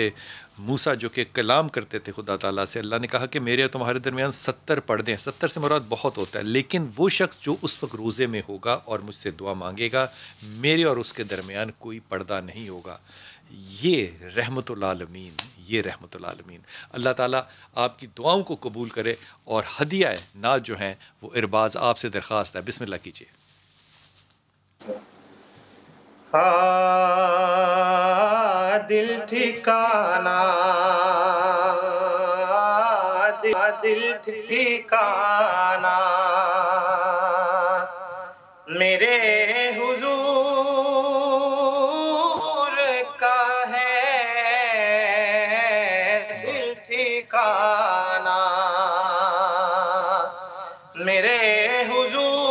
موسیٰ جو کہ کلام کرتے تھے خدا تعالیٰ سے، اللہ نے کہا کہ میرے اور تمہارے درمیان 70 پردے ہیں۔ 70 سے مراد بہت ہوتا ہے، لیکن وہ شخص جو اس وقت روزے میں ہوگا اور مجھ سے دعا مانگے گا، میرے اور اس کے درمیان کوئی پردہ نہیں ہوگا۔ یہ رحمت العالمین، یہ رحمت العالمین۔ اللہ تعالیٰ آپ کی دعاؤں کو قبول کرے، اور ہدیہ نعت جو ہیں وہ ارباز آپ سے درخواست ہے، بسم اللہ کیجیے۔ دل ٹھکانا، دل ٹھکانا میرے میرے حضور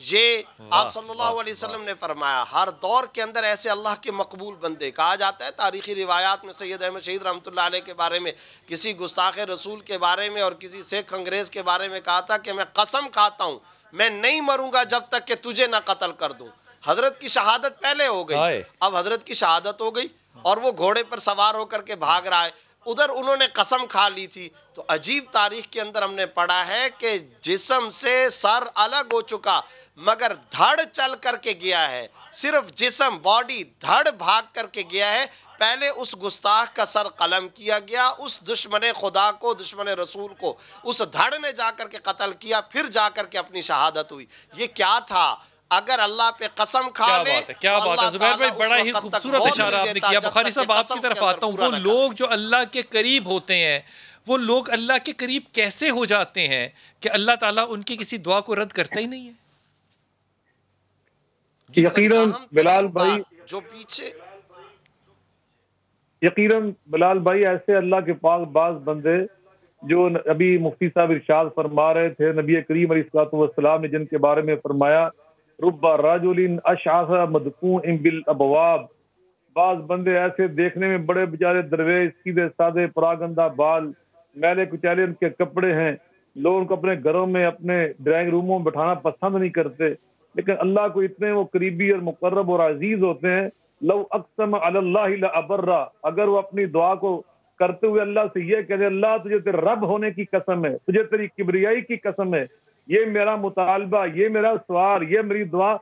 یہ آپ صلی اللہ علیہ وسلم نے فرمایا ہر دور کے اندر ایسے اللہ کے مقبول بندے. کہا جاتا ہے تاریخی روایات میں سید احمد شہید رحمۃ اللہ علیہ کے بارے میں، کسی گستاخ رسول کے بارے میں اور کسی سکھ انگریز کے بارے میں کہا تھا کہ میں قسم کھاتا ہوں میں نہیں مروں گا جب تک کہ تجھے نہ قتل کر دوں. حضرت کی شہادت پہلے ہو گئی، اب حضرت کی شہادت ہو گئی اور وہ گھوڑے پر سوار ہو کر کے بھاگ رہا ہے. ادھر انہوں نے قسم کھا لی تھی. تو عجیب تاریخ کے اندر ہم نے پڑھا ہے کہ جسم سے سر الگ ہو چکا مگر دھڑ چل کر کے گیا ہے. صرف جسم باڈی دھڑ بھاگ کر کے گیا ہے. پہلے اس گستاخ کا سر قلم کیا گیا، اس دشمن خدا کو، دشمن رسول کو اس دھڑ نے جا کر کے قتل کیا، پھر جا کر کے اپنی شہادت ہوئی. یہ کیا تھا؟ اگر اللہ پہ قسم کھا لے، کیا بات ہے زبیر بھائی، بڑا ہی خوبصورت اشارہ آپ نے کیا. بخاری صاحب آپ کی طرف آتا ہوں. وہ لوگ جو اللہ کے قریب ہوتے ہیں، وہ لوگ اللہ کے قریب کیسے ہو جاتے ہیں کہ اللہ تعالیٰ ان کی کسی دعا کو رد کرتا ہی نہیں ہے؟ یقیناً بلال بھائی، جو پیچھے یقیناً بلال بھائی ایسے اللہ کے پاس بعض بندے جو ابھی مفتی صاحب ارشاد فرما رہے تھے، نبی کریم علیہ الصلوۃ والسلام نے جن کے بارے میں فرمایا رب رجل اشعث مدفوع بالابواب، بعض بندے ایسے دیکھنے میں بڑے بیچارے درویش، سیدھے سادے، پراگندہ بال، میلے کچیلے ان کے کپڑے ہیں، لوگ ان کو اپنے گھروں میں اپنے ڈرائنگ روموں میں بٹھانا پسند نہیں کرتے، لیکن اللہ کو اتنے وہ قریبی اور مقرب اور عزیز ہوتے ہیں. لو اقسم علی اللہ لابرہ، اگر وہ اپنی دعا کو کرتے ہوئے اللہ سے یہ کہتے اللہ تجھے تیرے رب ہونے کی قسم ہے، تجھے تیری کبریائی کی قسم ہے، یہ میرا مطالبہ، یہ میرا سوال، یہ میری دعا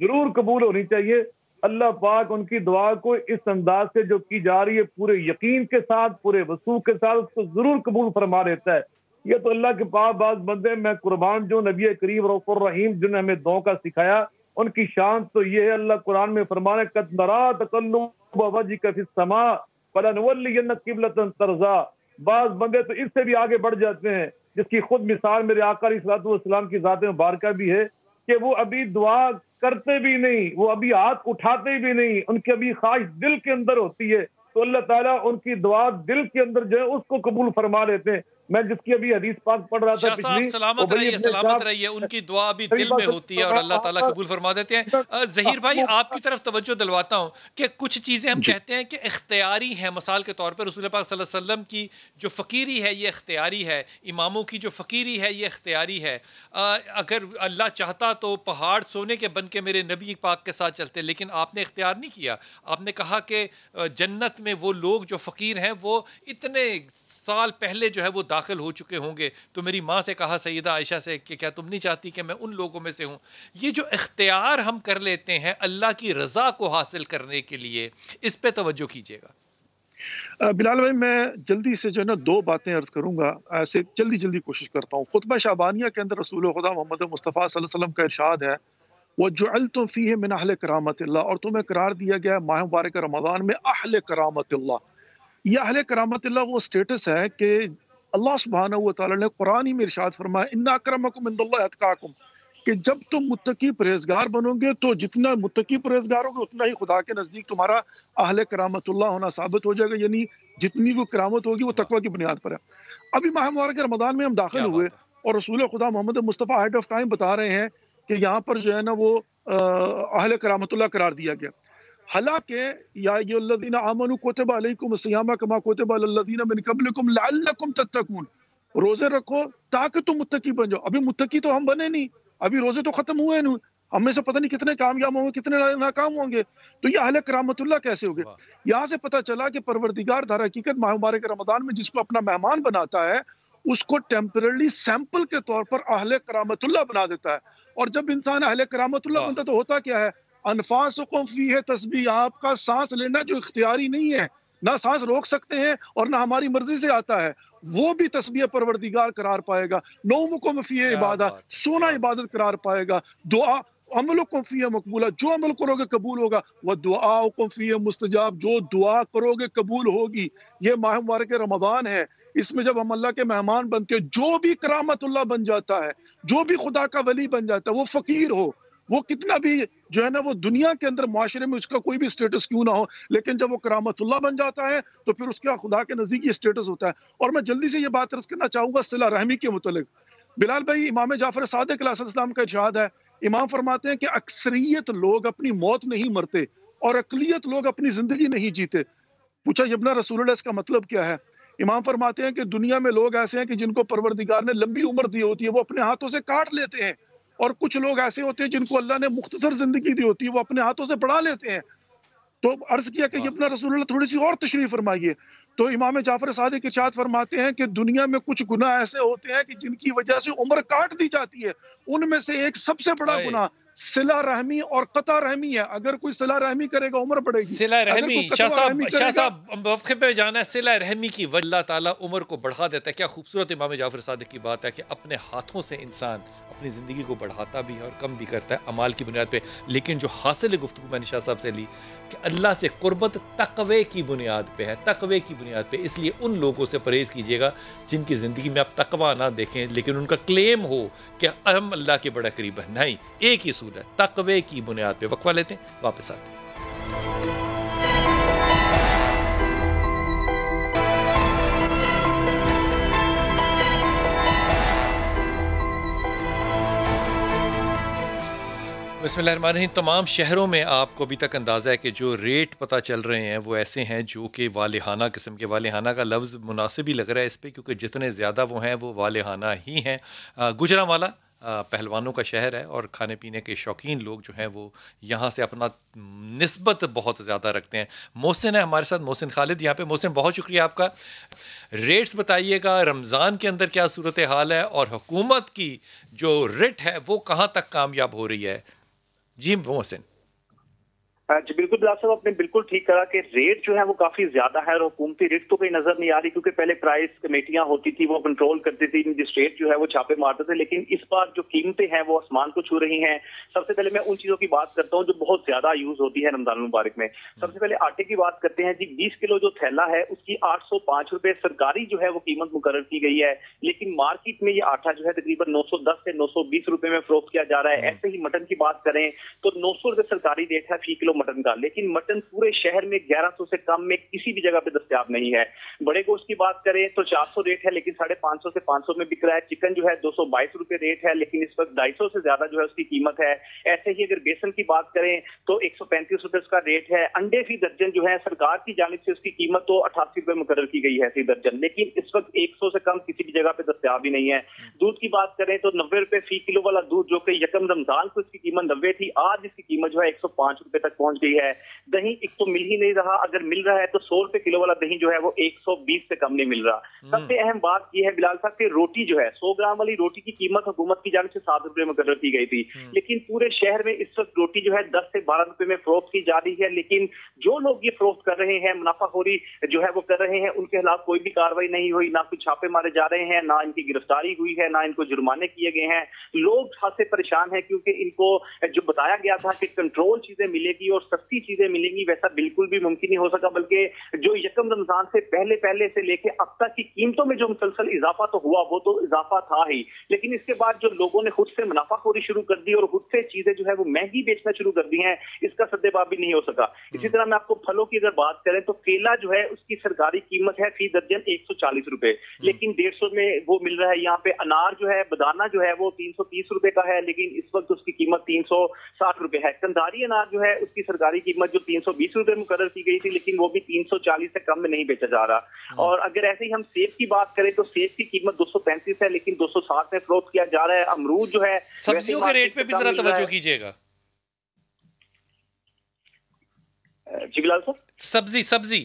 ضرور قبول ہونی چاہیے. اللہ پاک ان کی دعا کو اس انداز سے جو کی جا رہی ہے پورے یقین کے ساتھ، پورے وثوق کے ساتھ اس کو ضرور قبول فرما لیتا ہے. یہ تو اللہ کے پاس بعض بندے، میں قربان جو نبی کریم رؤوف الرحیم جنہوں نے ہمیں دعاؤں کا سکھایا، ان کی شان تو یہ ہے. اللہ قرآن میں فرمانے قد نرى تقلب وجهك في السماء فلنولينك قبلة ترضاها. بعض بندے تو اس سے بھی آگے بڑھ جاتے ہیں، جس کی خود مثال میرے آقا علیہ الصلوۃ والسلام کی ذات مبارکہ بھی ہے کہ وہ ابھی دعا کرتے بھی نہیں، وہ ابھی ہاتھ اٹھاتے بھی نہیں، ان کی ابھی خواہش دل کے اندر ہوتی ہے تو اللہ تعالیٰ ان کی دعا دل کے اندر جو ہے اس کو قبول فرما لیتے ہیں. میں جس کی ابھی حدیث پاک پڑھ رہا تھا شاہ صاحب سلامت رہیے، ان کی دعا بھی دل میں ہوتی ہے اور اللہ تعالیٰ قبول فرما دیتے ہیں. ظہیر بھائی آپ کی طرف توجہ دلواتا ہوں کہ کچھ چیزیں ہم کہتے ہیں کہ اختیاری ہیں. مثال کے طور پر رسول پاک صلی اللہ علیہ وسلم کی جو فقیری ہے یہ اختیاری ہے، اماموں کی جو فقیری ہے یہ اختیاری ہے. اگر اللہ چاہتا تو پہاڑ سونے کے بن کے میرے نبی پاک کے ساتھ چلتے، لیکن آپ نے اختیار نہیں کیا. آپ نے کہا کہ جنت میں وہ لوگ جو فقیر ہیں وہ اتنے سال پہلے جو ہے وہ داخل ہو چکے ہوں گے. تو میری ماں سے کہا سیدہ عائشہ سے کہ کیا تم نہیں چاہتی کہ میں ان لوگوں میں سے ہوں؟ یہ جو اختیار ہم کر لیتے ہیں اللہ کی رضا کو حاصل کرنے کے لیے، اس پہ توجہ کیجیے گا. بلال بھائی میں جلدی سے جو ہے نا دو باتیں عرض کروں گا، ایسے جلدی کوشش کرتا ہوں. خطبہ شعبانیہ کے اندر رسول خدا محمد مصطفیٰ صلی اللہ علیہ وسلم کا ارشاد ہے وَجُعِلْتُمْ فِيهِ مِنْ أَهْلِ كَرَامَةِ اللَّهِ، اور تمہیں قرار دیا گیا ہے ماہ مبارک رمضان میں اہل کرامت اللہ. یہ اہل کرامت اللہ وہ سٹیٹس ہے کہ اللہ سبحانہ و تعالیٰ نے قرآن ہی میں ارشاد فرمایا اِنَّ أَكْرَمَكُمْ عِندَ اللَّهِ أَتْقَاكُمْ، کہ جب تم متقی پرہیزگار بنو گے تو جتنا متقی پرہیزگار ہوگے اتنا ہی خدا کے نزدیک تمہارا اہل کرامت اللہ ہونا ثابت ہو جائے گا. یعنی جتنی وہ کرامت ہوگی وہ تقوی کی بنیاد پر ہے. ابھی ماہ مبارک رمضان میں ہم داخل ہوئے اور رسول خدا محمد مصطفیٰ ہیڈ آف ٹائم بتا رہے ہیں کہ یہاں پر جو ہے نا وہ اہل کرامت اللہ قرار دیا گیا. حالانکہ یا ایھا الذین آمنوا کتب علیکم الصیام کما کتب علی الذین من قبلکم لعلکم تتقون، روزے رکھو تاکہ تم متقی بن جاؤ. ابھی متقی تو ہم بنے نہیں، ابھی روزے تو ختم ہوئے نہیں، ہم میں سے پتہ نہیں کتنے کامیاب ہوں گے کتنے ناکام ہوں گے. تو یہ اہل کرامت اللہ کیسے ہو گئے؟ یہاں سے پتہ چلا کہ پروردگار در حقیقت ماہ مبارک رمضان میں جس کو اپنا مہمان بناتا ہے اس کو ٹیمپرلی سیمپل کے طور پر اہل کرامت اللہ بنا دیتا ہے. اور جب انسان اہل کرامت اللہ بنتا تو ہوتا کیا ہے؟ انفاسکم فیہ تسبیح، آپ کا سانس لینا جو اختیاری نہیں ہے، نہ سانس روک سکتے ہیں اور نہ ہماری مرضی سے آتا ہے، وہ بھی تسبیح پروردگار قرار پائے گا. نومکم فیہ عبادت، سونا عبادت قرار پائے گا. دعا عملکم فیہ مقبولہ، جو عمل کرو گے قبول ہوگا. ودعاؤکم فیہ مستجاب، جو دعا کرو گے قبول ہوگی. یہ ماہ مبارک رمضان ہے، اس میں جب ہم اللہ کے مہمان بنتے ہیں جو بھی کرامت اللہ بن جاتا ہے، جو بھی خدا کا ولی بن جاتا ہے، وہ فقیر ہو، وہ کتنا بھی جو ہے نا وہ دنیا کے اندر معاشرے میں اس کا کوئی بھی سٹیٹس کیوں نہ ہو، لیکن جب وہ کرامت اللہ بن جاتا ہے تو پھر اس کا خدا کے نزدیک یہ سٹیٹس ہوتا ہے. اور میں جلدی سے یہ بات عرض کرنا چاہوں گا صلہ رحمی کے متعلق. بلال بھائی، امام جعفر صادق علیہ السلام کا ارشاد ہے امام فرماتے ہیں کہ اکثریت لوگ اپنی موت نہیں مرتے اور اقلیت لوگ اپنی زندگی نہیں جیتے. پوچھا یبنا رسول اللہ اس کا مطلب کیا ہے؟ امام فرماتے ہیں کہ دنیا میں لوگ ایسے ہیں کہ جن کو پروردگار نے لمبی عمر دی ہوتی ہے وہ اپنے ہاتھوں سے کاٹ لیتے ہیں، اور کچھ لوگ ایسے ہوتے ہیں جن کو اللہ نے مختصر زندگی دی ہوتی ہے وہ اپنے ہاتھوں سے بڑھا لیتے ہیں. تو عرض کیا کہ یبنا رسول اللہ تھوڑی سی اور تشریح فرمائیے. تو امام جعفر صادق ارشاد فرماتے ہیں کہ دنیا میں کچھ گناہ ایسے ہوتے ہیں کہ جن کی وجہ سے عمر کاٹ دی جاتی ہے. ان میں سے ایک سب سے بڑا گناہ صلہ رحمی اور قطع رحمی ہے. اگر کوئی صلہ رحمی کرے گا عمر بڑھے گی. صلہ رحمی، شاہ صاحب موقع پہ جانا ہے. صلہ رحمی کی وجہ اللہ تعالیٰ عمر کو بڑھا دیتا ہے. کیا خوبصورت امام جعفر صادق کی بات ہے کہ اپنے ہاتھوں سے انسان اپنی زندگی کو بڑھاتا بھی ہے اور کم بھی کرتا ہے اعمال کی بنیاد پہ. لیکن جو حاصل گفتگو میں نے شاہ صاحب سے لی کہ اللہ سے قربت تقوی کی بنیاد پہ ہے، تقوی کی بنیاد پہ. اس لیے ان لوگوں سے پرہیز کیجیے گا جن کی زندگی میں آپ تقوی نہ دیکھیں لیکن ان کا کلیم ہو کہ ہم اللہ کے بڑا قریب ہیں. نہیں، ایک ہی اصول ہے، تقوی کی بنیاد پہ. وقفہ لیتے ہیں، واپس آتے ہیں. بسم اللہ الرحمن الرحیم. تمام شہروں میں آپ کو ابھی تک اندازہ ہے کہ جو ریٹ پتہ چل رہے ہیں وہ ایسے ہیں جو کہ والہانہ قسم کے. والہانہ کا لفظ مناسب ہی لگ رہا ہے اس پہ کیونکہ جتنے زیادہ وہ ہیں وہ والہانہ ہی ہیں. گجرانوالہ پہلوانوں کا شہر ہے اور کھانے پینے کے شوقین لوگ جو ہیں وہ یہاں سے اپنا نسبت بہت زیادہ رکھتے ہیں. محسن ہے ہمارے ساتھ، محسن خالد یہاں پہ. محسن بہت شکریہ آپ کا. ریٹس بتائیے گا رمضان کے اندر کیا صورتحال ہے اور حکومت کی جو ریٹ ہے وہ کہاں تک کامیاب ہو رہی ہے. جی محسن. جی بالکل بلال صاحب، آپ نے بالکل ٹھیک کہا کہ ریٹ جو ہے وہ کافی زیادہ ہے اور حکومتی ریٹ تو کہیں نظر نہیں آ رہی کیونکہ پہلے پرائس کمیٹیاں ہوتی تھی وہ کنٹرول کرتی تھی، مجسٹریٹ جو ہے وہ چھاپے مارتے تھے. لیکن اس بار جو قیمتیں ہیں وہ آسمان کو چھو رہی ہیں. سب سے پہلے میں ان چیزوں کی بات کرتا ہوں جو بہت زیادہ یوز ہوتی ہے رمضان المبارک میں. سب سے پہلے آٹے کی بات کرتے ہیں. جی 20 کلو جو تھیلا ہے اس کی 805 روپے سرکاری جو ہے وہ قیمت مقرر کی گئی ہے. لیکن مارکیٹ میں یہ آٹا جو ہے تقریباً 910 سے 920 روپے میں فروخت کیا جا رہا ہے. ایسے ہی مٹن کی بات کریں تو 900 روپے سرکاری ریٹ ہے فی کلو مٹن کا. لیکن مٹن پورے شہر میں 1100 سے کم میں کسی بھی جگہ پہ دستیاب نہیں ہے. بڑے گوشت کی بات کریں تو 400 ریٹ ہے لیکن 550 سے 500 میں بک رہا ہے. چکن جو ہے 222 روپے ریٹ ہے لیکن اس وقت 250 سے زیادہ جو ہے اس کی قیمت ہے. ایسے ہی اگر بیسن کی بات کریں تو 135 روپے اس کا ریٹ ہے. انڈے فی درجن جو ہے سرکار کی جانب سے اس کی قیمت تو 88 روپے مقرر کی گئی ہے فی درجن، لیکن اس وقت 100 سے کم کسی بھی جگہ پہ دستیاب ہی نہیں ہے. دودھ کی بات کریں تو 90 روپے فی کلو والا دودھ جو کہ یکم رمضان کو اس کی قیمت 90 تھی، آج اس کی قیمت جو ہے 105 روپے تک پہنچ گئی ہے. دہی ایک تو مل ہی نہیں رہا، اگر مل رہا ہے تو 100 روپے کلو والا دہی جو ہے وہ 120 سے کم نہیں مل رہا. سب سے اہم بات یہ ہے بلال صاحب کہ روٹی جو ہے 100 گرام والی روٹی کی قیمت حکومت کی جانب سے 7 روپے مقرر کی گئی تھی، لیکن پورے شہر میں اس وقت روٹی جو ہے 10 سے 12 روپے میں فروخت کی جا رہی ہے. لیکن جو لوگ یہ فروخت کر رہے ہیں، منافع خوری جو ہے وہ کر رہے ہیں، ان کے خلاف کوئی بھی کاروائی نہیں ہوئی، نہ کوئی چھاپے مارے جا رہے ہیں، نہ ان کی گرفتاری ہوئی ہے، نہ ان کو جرمانے کیے گئے ہیں. لوگ خاصے پریشان ہیں کیونکہ ان کو جو بتایا گیا تھا کہ کنٹرول چیزیں ملے گی اور سستی چیزیں ملیں گی، ویسا بالکل بھی ممکن نہیں ہو سکا. بلکہ جو یکم رمضان سے پہلے سے لے کے اب تک کی قیمتوں میں جو مسلسل اضافہ تو ہوا وہ تو اضافہ تھا ہی، لیکن اس کے بعد جو لوگوں نے خود سے منافع خوری شروع کر دی اور خود سے چیزیں جو ہے وہ مہنگی بیچنا شروع کر دی ہیں، اس کا سدباب بھی نہیں ہو سکا. اسی طرح میں آپ کو پھلوں کی اگر بات کریں تو کیلا جو ہے اس کی سرکاری قیمت ہے فی درجن 140 روپے، لیکن 150 میں وہ مل رہا ہے. یہاں پہ انار جو ہے بدانا جو ہے وہ 330 روپے کا ہے لیکن اس وقت اس کی قیمت 360 روپے ہے. کنداری انار جو ہے اس کی سرکاری قیمت جو 320 روپے مقرر کی گئی تھی لیکن وہ بھی 340 سے کم میں نہیں بیچا جا رہا. اور اگر ایسے ہی ہم سیب کی بات کریں تو سیب کی قیمت 235 ہے لیکن 260 میں فروخت کیا جا رہا ہے. امرود جو ہے سبزیوں کے ریٹ پہ بھی ذرا توجہ کیجیے گا. جی بلال صاحب. سبزی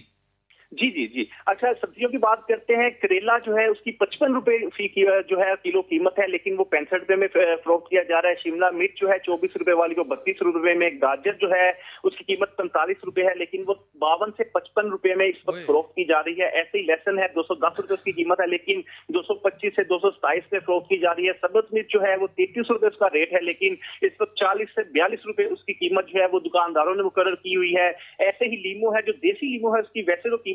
جی اچھا سبزیوں کی بات کرتے ہیں. کریلا جو ہے اس کی 55 روپے فی جو ہے کلو قیمت ہے لیکن وہ 65 روپے میں فروخت کیا جا رہا ہے. شملہ مرچ جو ہے 24 روپے والی کو 32 روپے میں. گاجر جو ہے اس کی قیمت 45 روپے ہے لیکن وہ 52 سے 55 روپے میں اس وقت فروخت کی جا رہی ہے. ایسے ہی لہسن ہے 210 روپے اس کی قیمت ہے لیکن 225 سے 227 میں فروخت کی جا رہی ہے. سبز مرچ جو ہے وہ 33 روپے اس کا ریٹ ہے لیکن اس وقت 40 سے 42 روپے اس کی قیمت جو ہے وہ دکانداروں نے مقرر کی ہوئی ہے. ایسے ہی لیمو ہے جو دیسی لیمو ہے اس کی ویسے تو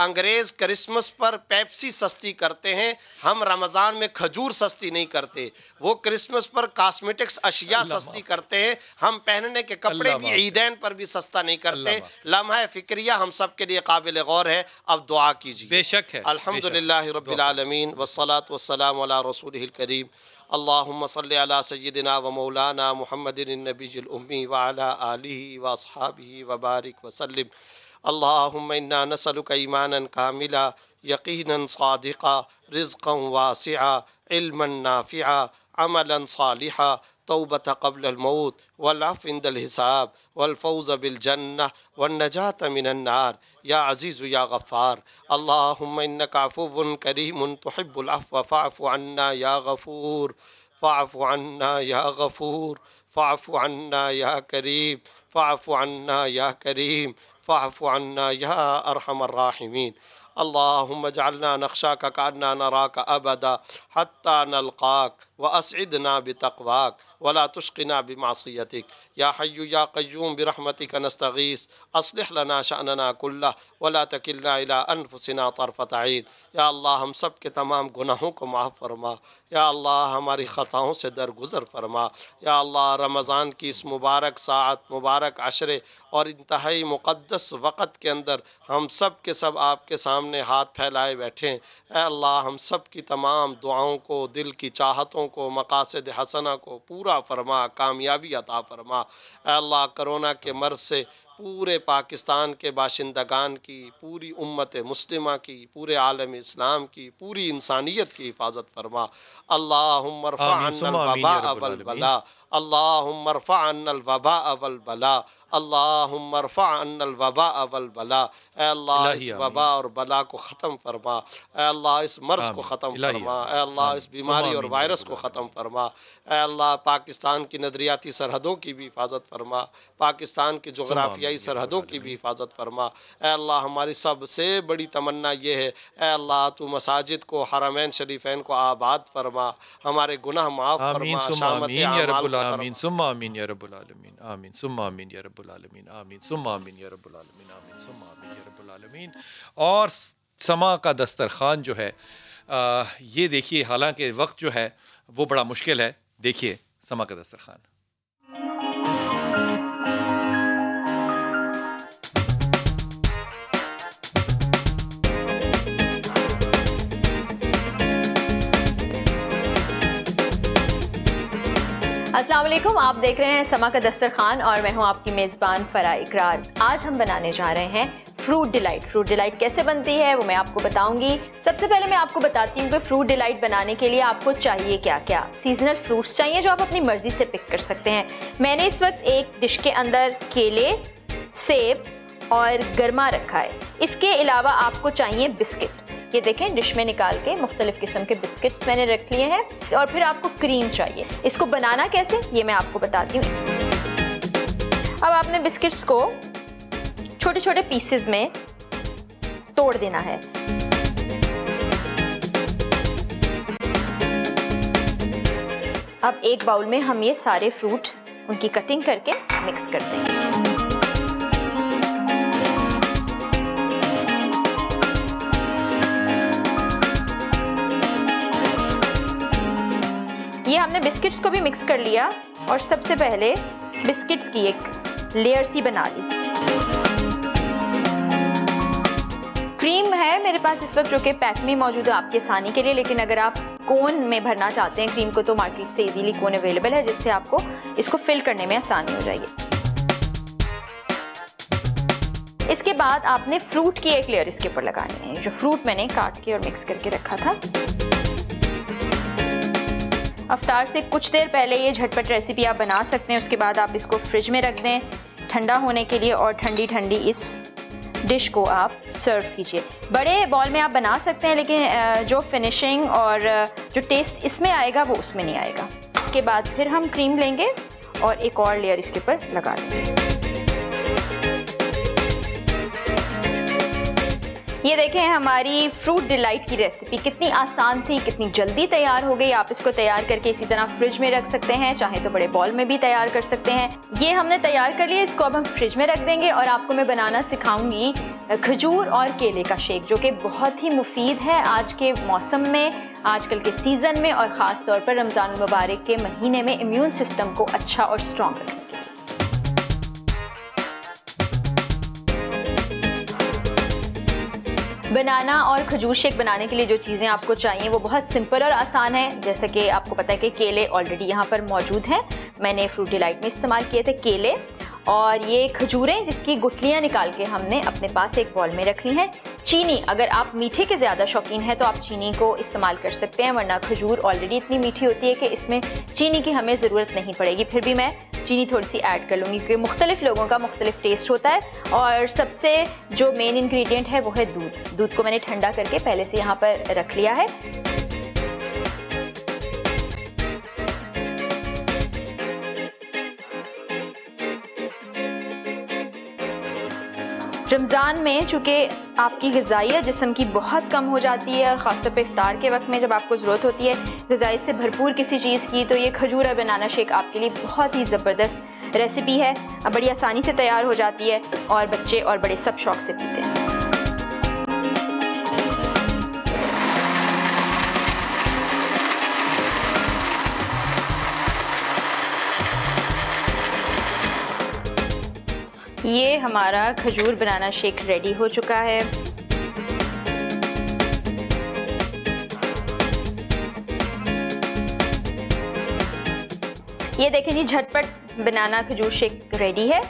انگریز کرسمس پر پیپسی سستی کرتے ہیں، ہم رمضان میں کھجور سستی نہیں کرتے. وہ کرسمس پر کاسمیٹکس اشیاء سستی کرتے ہیں، ہم پہننے کے کپڑے بھی عیدین پر بھی سستا نہیں کرتے. لمحہ فکریہ ہم سب کے لیے قابل غور ہے. اب دعا کیجیے. بے شک ہے. الحمدللہ رب العالمین والصلاة والسلام علی رسولہ الکریم. اللہم صلی علی سیدنا و مولانا محمد النبی الامی وعلی آلہ واصحابہ وبارک وسلم. اللہم انا نسألک ایمانا کاملا، یقینا صادقا، رزقا واسعا، علما نافعا، عملا صالحا، توبة قبل الموت، والعفو عند الحساب، والفوز بالجنة، والنجاة من النار. یا عزیز یا غفار. اللہم انک عفو کریم تحب العفو فاعف عنا یا غفور، فاعف عنا یا غفور، فاعف عنا یا کریم، فاعف عنا یا کریم، فاعف عنا یا ارحم الراحمین. اللہم اجعلنا نخشاک کأننا نراک ابدا حتی نلقاک واسعدنا بتقواک ولا تشقنا بمعصیتک. یا حی یا قیوم برحمتک نستغیث اصلح لنا شأننا کلہ ولا تکلنا الی انفسنا طرفۃ عین. یا اللہ ہم سب کے تمام گناہوں کو معاف فرما. یا اللہ ہماری خطاؤں سے درگزر فرما. یا اللہ رمضان کی اس مبارک ساعت، مبارک عشرے اور انتہائی مقدس وقت کے اندر ہم سب کے سب آپ کے سامنے ہاتھ پھیلائے بیٹھے ہیں. اے اللہ ہم سب کی تمام دعاؤں کو، دل کی چاہتوں کو، مقاصد حسنہ کو پورا فرما، کامیابی عطا فرما. اے اللہ کرونا کے مرض سے پورے پاکستان کے باشندگان کی، پوری امت مسلمہ کی، پورے عالم اسلام کی، پوری انسانیت کی حفاظت فرما. اللہم ارفع عنا الوباء والبلاء، اللہم ارفع عنا الوباء والبلاء، اللہم ارفع عنا الوباء والبلاء. اے اللہ اس وبا اور بلا کو ختم فرما. اے اللہ اس مرض کو ختم فرما. اے اللہ اس بیماری اور وائرس کو ختم فرما. اے اللہ پاکستان کی ندریاتی سرحدوں کی بھی حفاظت فرما، پاکستان کی جغرافیائی سرحدوں کی بھی حفاظت فرما. اے اللہ ہماری سب سے بڑی تمنا یہ ہے، اے اللہ تو مساجد کو، حرمین شریفین کو آباد فرما، ہمارے گناہ معاف فرما، شامت اعمال آمین ثم آمین یا رب العالمین. آمین ثم آمین یا رب العالمین. آمین ثم آمین یا رب العالمین. آمین ثم آمین یا رب العالمین. اور سما کا دسترخوان جو ہے یہ دیکھیے، حالانکہ وقت جو ہے وہ بڑا مشکل ہے. دیکھیے سما کا دسترخوان. السلام علیکم، آپ دیکھ رہے ہیں سما کا دسترخوان اور میں ہوں آپ کی میزبان فرا اقرار. آج ہم بنانے جا رہے ہیں فروٹ ڈیلائٹ. فروٹ ڈیلائٹ کیسے بنتی ہے وہ میں آپ کو بتاؤں گی. سب سے پہلے میں آپ کو بتاتی ہوں کہ فروٹ ڈیلائٹ بنانے کے لیے آپ کو چاہیے کیا کیا. سیزنل فروٹس چاہیے جو آپ اپنی مرضی سے پک کر سکتے ہیں. میں نے اس وقت ایک ڈش کے اندر کیلے، سیب اور گرما رکھا ہے. اس کے علاوہ آپ کو چاہیے بسکٹ. یہ دیکھیں ڈش میں نکال کے مختلف قسم کے بسکٹس میں نے رکھ لیے ہیں. اور پھر آپ کو کریم چاہیے. اس کو بنانا کیسے یہ میں آپ کو بتاتی ہوں. اب آپ نے بسکٹس کو چھوٹے چھوٹے پیسز میں توڑ دینا ہے. اب ایک باؤل میں ہم یہ سارے فروٹ ان کی کٹنگ کر کے مکس کر دیں گے. یہ ہم نے بسکٹس کو بھی مکس کر لیا اور سب سے پہلے بسکٹس کی ایک لیئر سی بنا لی. کریم ہے میرے پاس اس وقت جو کہ پیک میں موجود ہے آپ کی آسانی کے لیے، لیکن اگر آپ کون میں بھرنا چاہتے ہیں کریم کو تو مارکیٹ سے ایزیلی کون اویلیبل ہے جس سے آپ کو اس کو فل کرنے میں آسانی ہو جائے گی. اس کے بعد آپ نے فروٹ کی ایک لیئر اس کے اوپر لگانی ہے. جو فروٹ میں نے کاٹ کے اور مکس کر کے رکھا تھا. افطار سے کچھ دیر پہلے یہ جھٹپٹ ریسیپی آپ بنا سکتے ہیں. اس کے بعد آپ اس کو فریج میں رکھ دیں ٹھنڈا ہونے کے لیے اور ٹھنڈی ٹھنڈی اس ڈش کو آپ سرو کیجئے. بڑے بال میں آپ بنا سکتے ہیں لیکن جو فنیشنگ اور جو ٹیسٹ اس میں آئے گا وہ اس میں نہیں آئے گا. اس کے بعد پھر ہم کریم لیں گے اور ایک اور لیئر اس کے اوپر لگا دیں گے. یہ دیکھیں ہماری فروٹ ڈیلائٹ کی ریسیپی کتنی آسان تھی، کتنی جلدی تیار ہو گئی. آپ اس کو تیار کر کے اسی طرح فریج میں رکھ سکتے ہیں، چاہیں تو بڑے بال میں بھی تیار کر سکتے ہیں. یہ ہم نے تیار کر لیا، اس کو اب ہم فریج میں رکھ دیں گے. اور آپ کو میں بنانا سکھاؤں گی کھجور اور کیلے کا شیک، جو کہ بہت ہی مفید ہے آج کے موسم میں، آج کل کے سیزن میں، اور خاص طور پر رمضان المبارک کے مہینے میں امیون سسٹم کو اچھا اور اسٹرانگ رکھنے. بنانا اور کھجور شیک بنانے کے لیے جو چیزیں آپ کو چاہیے وہ بہت سمپل اور آسان ہے. جیسا کہ آپ کو پتہ ہے کہ کیلے آلریڈی یہاں پر موجود ہیں، میں نے فروٹ ڈیلائٹ میں استعمال کیے تھے کیلے. اور یہ کھجوریں جس کی گٹلیاں نکال کے ہم نے اپنے پاس ایک بال میں رکھ لی ہیں. چینی، اگر آپ میٹھے کے زیادہ شوقین ہیں تو آپ چینی کو استعمال کر سکتے ہیں، ورنہ کھجور آلریڈی اتنی میٹھی ہوتی ہے کہ اس میں چینی کی ہمیں ضرورت نہیں پڑے گی. پھر بھی میں چینی تھوڑی سی ایڈ کر لوں گی کیونکہ مختلف لوگوں کا مختلف ٹیسٹ ہوتا ہے. اور سب سے جو مین انگریڈینٹ ہے وہ ہے دودھ. دودھ کو میں نے ٹھنڈا کر کے پہلے سے یہاں پر رکھ لیا ہے. رمضان میں چونکہ آپ کی غذائیت جسم کی بہت کم ہو جاتی ہے، اور خاص طور پہ افطار کے وقت میں جب آپ کو ضرورت ہوتی ہے غذائیت سے بھرپور کسی چیز کی، تو یہ کھجور اور بنانا شیک آپ کے لیے بہت ہی زبردست ریسیپی ہے. بڑی آسانی سے تیار ہو جاتی ہے اور بچے اور بڑے سب شوق سے پیتے ہیں. یہ ہمارا کھجور بنانا شیک ریڈی ہو چکا ہے. یہ دیکھیں جی، جھٹ پٹ بنانا کھجور شیک ریڈی ہے،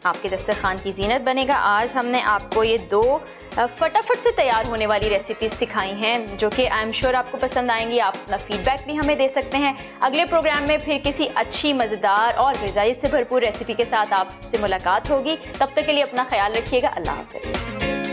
آپ کے دسترخوان کی زینت بنے گا. آج ہم نے آپ کو یہ دو فٹافٹ سے تیار ہونے والی ریسیپیز سکھائی ہیں جو کہ آئی ایم شیور آپ کو پسند آئیں گی. آپ اپنا فیڈ بیک بھی ہمیں دے سکتے ہیں. اگلے پروگرام میں پھر کسی اچھی مزیدار اور غذائیت سے بھرپور ریسیپی کے ساتھ آپ سے ملاقات ہوگی. تب تک کے لیے اپنا خیال رکھیے گا. اللہ حافظ.